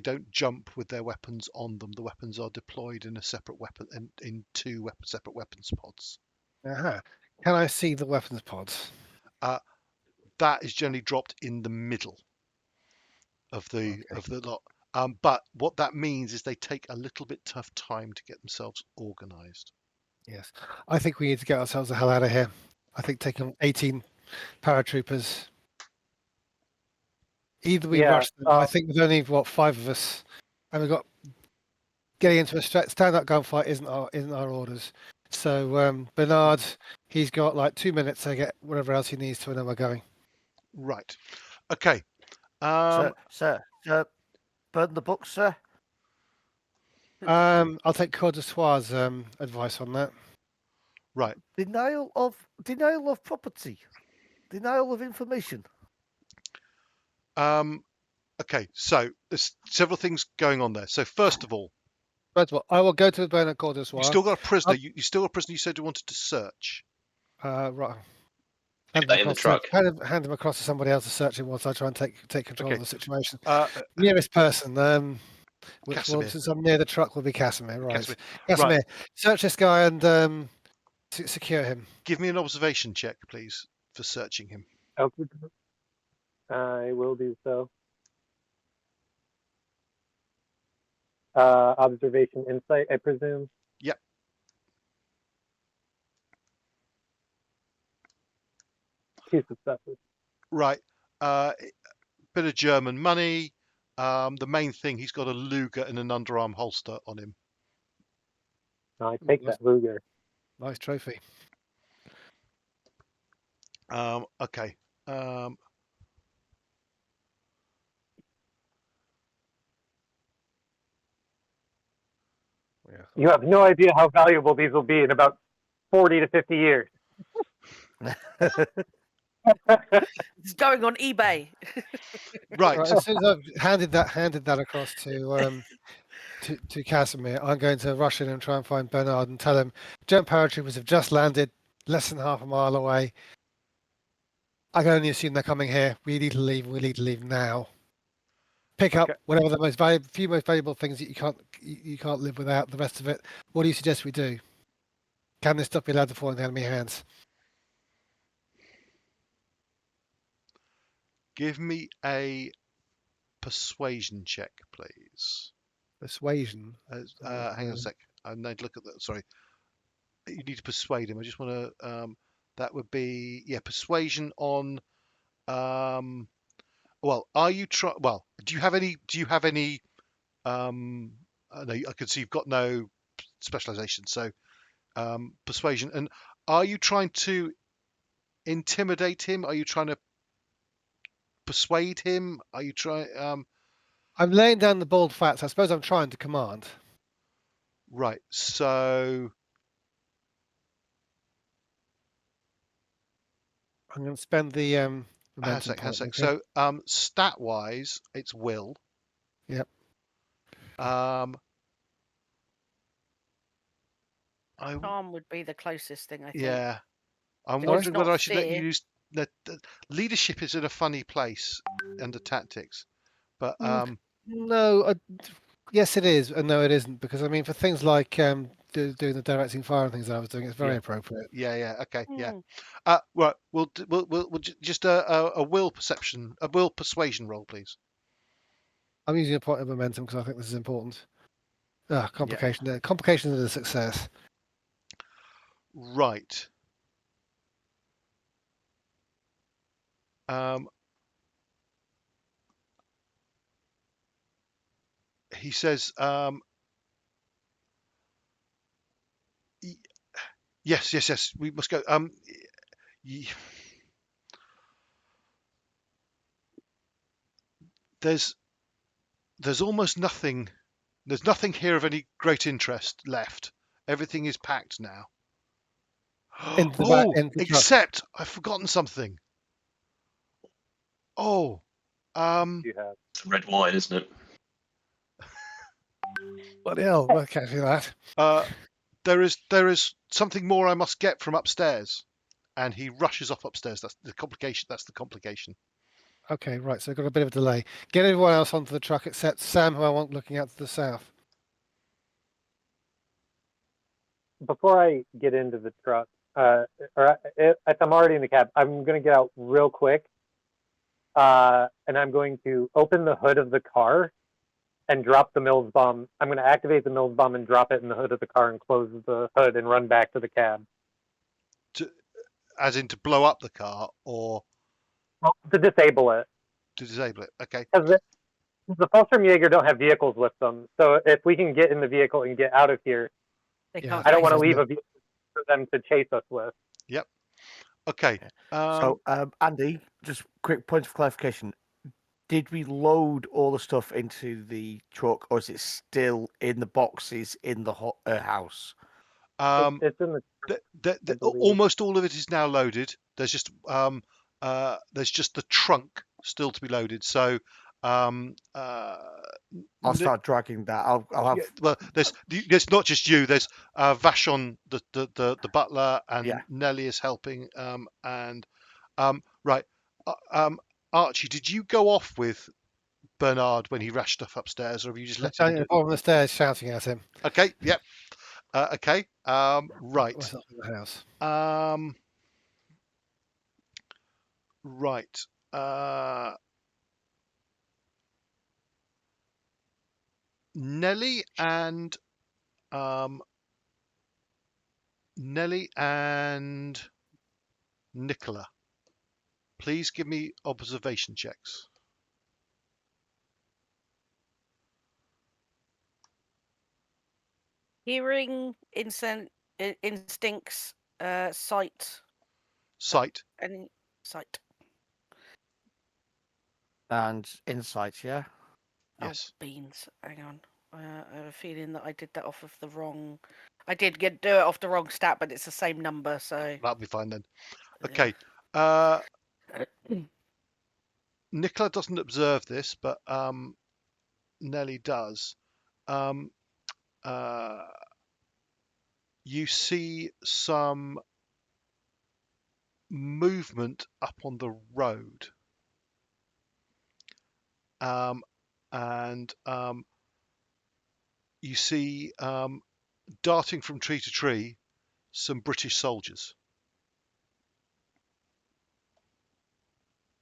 don't jump with their weapons on them. The weapons are deployed in a separate weapon in 2 separate weapons pods. Can I see the weapons pods? That is generally dropped in the middle of the lot. But what that means is they take a little bit tough time to get themselves organised. Yes, I think we need to get ourselves the hell out of here. I think taking 18 paratroopers. Either we rush them. I think there's only 5 of us, and we've got getting into a stand-up gunfight isn't our orders. So Bernard, he's got like 2 minutes to get whatever else he needs to, and then we're going. Right. Okay. Sir, burn the book, sir. I'll take Cordessoir's advice on that. Right. Denial of property. Denial of information. Okay, so there's several things going on there. So first of all, I will go to the Bernard Cordes you still got a prisoner. You still got a prisoner you said you wanted to search. Right. Get that in the truck. Hand him across to somebody else to search him whilst I try and take control of the situation. Nearest person, Casamir. since I'm near the truck, will be Casamir. Right. Casamir. Right. Search this guy and secure him. Give me an observation check, please, for searching him. Okay. I will do so. Observation, insight, I presume. Yep. Two successes. Right. Bit of German money. The main thing, he's got a Luger and an underarm holster on him. I take that Luger. Nice trophy. Okay. You have no idea how valuable these will be in about 40 to 50 years. It's going on eBay. Right. As soon as I've handed that across to Casamir, I'm going to rush in and try and find Bernard and tell him German paratroopers have just landed less than half a mile away. I can only assume they're coming here. We need to leave. We need to leave now. Pick up whatever the few most valuable things that you can't live without. The rest of it. What do you suggest we do? Can this stuff be allowed to fall into enemy hands? Give me a persuasion check, please. Persuasion. Hang on a sec. I need to look at that. Sorry. You need to persuade him. I just want to. That would be persuasion on. Well, are you try? Well, do you have any? I know I can see you've got no specialization. So, persuasion. And are you trying to intimidate him? Are you trying to persuade him? Are you trying? I'm laying down the bald facts. I suppose I'm trying to command. Right. So I'm going to spend the hang on a sec. Okay. So stat wise, it's will. Yep. Charm would be the closest thing, I think. Yeah. I'm Because wondering it's whether not I should let you fear. use the leadership is in a funny place under tactics. But No, yes, it is, and no, it isn't, because I mean, for things like doing the directing fire and things that I was doing, it's very appropriate. yeah, okay, yeah. Right, we'll just a will persuasion roll, please. I'm using a point of momentum because I think this is important. Complication. Yeah. Complication is a success. Right. He says, yes, we must go. There's almost nothing. There's nothing here of any great interest left. Everything is packed now. Except I've forgotten something. You have. It's red wine, isn't it? What the hell? We're catching that. There is something more I must get from upstairs, and he rushes off upstairs. That's the complication. Okay, right. So I've got a bit of a delay. Get everyone else onto the truck except Sam, who I want looking out to the south. Before I get into the truck, if I'm already in the cab, I'm going to get out real quick, and I'm going to open the hood of the car and drop the Mills bomb. I'm going to activate the Mills bomb and drop it in the hood of the car and close the hood and run back to the cab. As in to blow up the car, or to disable it. To disable it, okay. Because the Fallschirmjäger don't have vehicles with them, so if we can get in the vehicle and get out of here, I don't want to leave a vehicle for them to chase us with. Yep. Okay. So, Andy, just quick point of clarification. Did we load all the stuff into the truck, or is it still in the boxes in the house? It's in I believe. Almost all of it is now loaded. There's just the trunk still to be loaded. So I'll start dragging that. I'll have. yeah, well, there's not just you. There's Vashon, the butler, and Yeah. Nellie is helping. Right, Archie, did you go off with Bernard when he rashed stuff upstairs, or have you just let him do it? On the stairs shouting at him. Okay, yep. Okay. Right. Myself in the house. Right. Nellie and Nicola, please give me observation checks. Hearing, instincts, sight. Sight. Any sight. And insight, yeah. Yes. Oh, beans. Hang on. I have a feeling that I did that off of the wrong. I did do it off the wrong stat, but it's the same number, so. That'll be fine then. Okay. Nicola doesn't observe this, but Nellie does. You see some movement up on the road. And you see darting from tree to tree some British soldiers.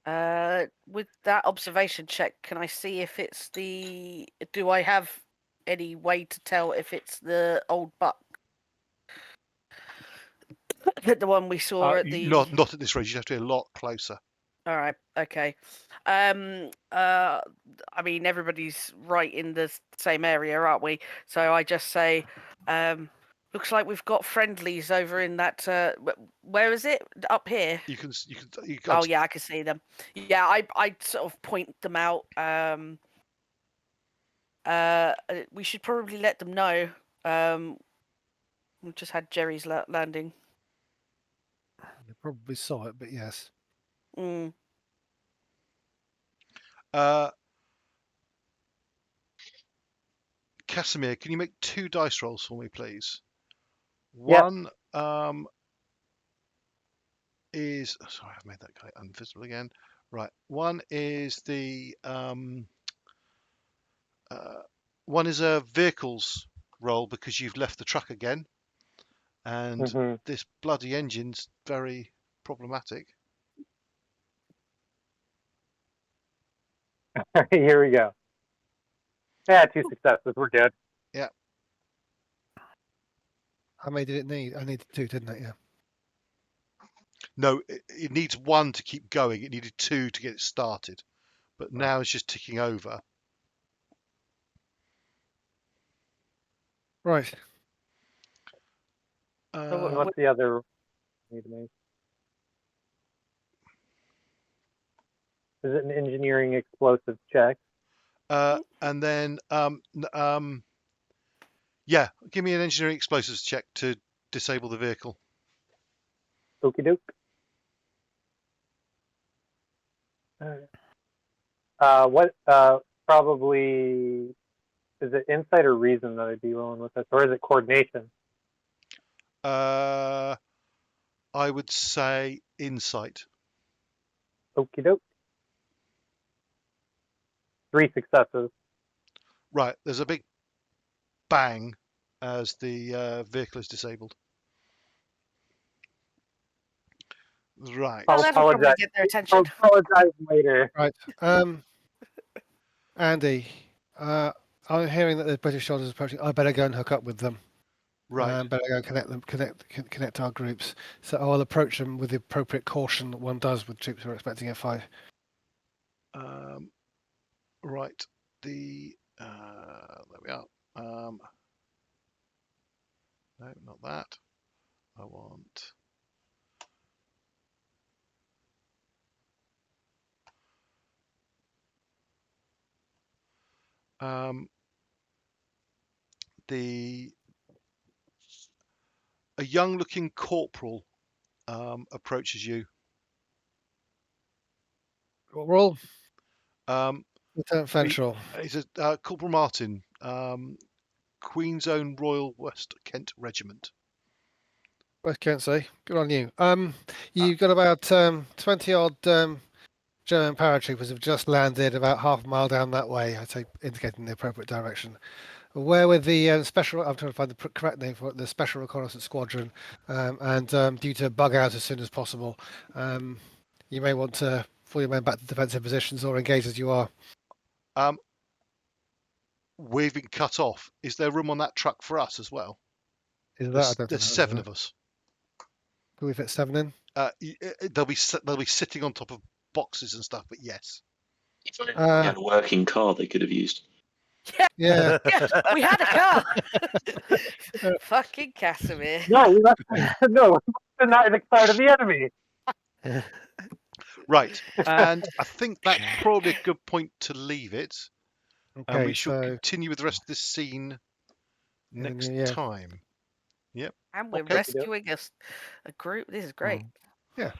With that observation check, can I see if it's the? Do I have any way to tell if it's the old buck? The one we saw at the. Not at this range. You have to be a lot closer. All right. Okay. I mean, everybody's right in the same area, aren't we? So I just say, looks like we've got friendlies over in that. Where is it? Up here. You can. Oh yeah, I can see them. Yeah, I sort of point them out. We should probably let them know. We just had Jerry's landing. They probably saw it, but yes. Mm. Casamir, can you make 2 dice rolls for me, please? Yep. One is sorry, I've made that guy invisible again. Right. One is one is a vehicles roll because you've left the truck again, and this bloody engine's very problematic. Here we go. Yeah, 2 successes. We're good. Yeah. How many did it need? I needed 2, didn't it? Yeah. No, it needs 1 to keep going. It needed 2 to get it started, but now it's just ticking over. Right. What's the other? Need to make? Is it an engineering explosive check? And then yeah, give me an engineering explosives check to disable the vehicle. Okie doke. What probably is it insight or reason that I'd be rolling with this, or is it coordination? I would say insight. Okie doke. 3 successes. Right, there's a big bang as the vehicle is disabled. Right. Oh, that'll probably get their attention. I'll apologize later. Right. Andy, I'm hearing that the British soldiers are approaching. I better go and hook up with them. Right. Better go and connect our groups. So I'll approach them with the appropriate caution that one does with troops who are expecting F5. Right. There we are. No, not that. I want. a young-looking corporal approaches you. Corporal, Um, Lieutenant Fenshaw. he says, Corporal Martin, Queen's Own Royal West Kent Regiment. West Kent, say. Good on you. You've got about 20 odd German paratroopers have just landed about half a mile down that way. I'd say indicating the appropriate direction. Where with the special, I'm trying to find the correct name for it, the Special Reconnaissance Squadron, and due to bug out as soon as possible, you may want to pull your men back to defensive positions or engage as you are. We've been cut off. Is there room on that truck for us as well? Is that? There's 7 of us. Can we fit 7 in? They'll be sitting on top of boxes and stuff, but yes. A working car they could have used. Yeah. Yes, we had a car. Fucking Casamir. No, we're not in the side of the enemy. Right, and I think that's probably a good point to leave it. Okay, And we should continue with the rest of this scene next time. Yep. And we're rescuing a group. This is great. Yeah.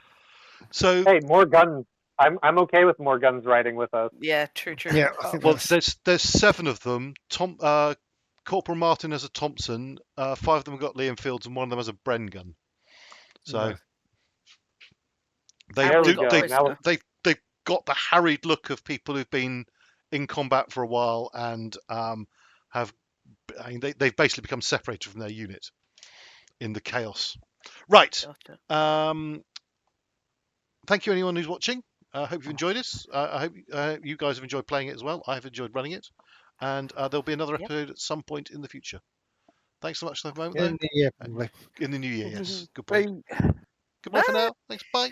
So hey, more guns. I'm okay with more guns riding with us. Yeah, true. Yeah. Well, there's 7 of them. Corporal Martin has a Thompson. 5 of them have got Liam Fields, and 1 of them has a Bren gun. So they've got the harried look of people who've been in combat for a while and they've basically become separated from their unit in the chaos. Right. Gotcha. Thank you, anyone who's watching. I hope you've enjoyed this. I hope you guys have enjoyed playing it as well. I've enjoyed running it. And there'll be another episode at some point in the future. Thanks so much for the moment. In the year, probably. In the new year, yes. Good point. Goodbye for now. Thanks. Bye.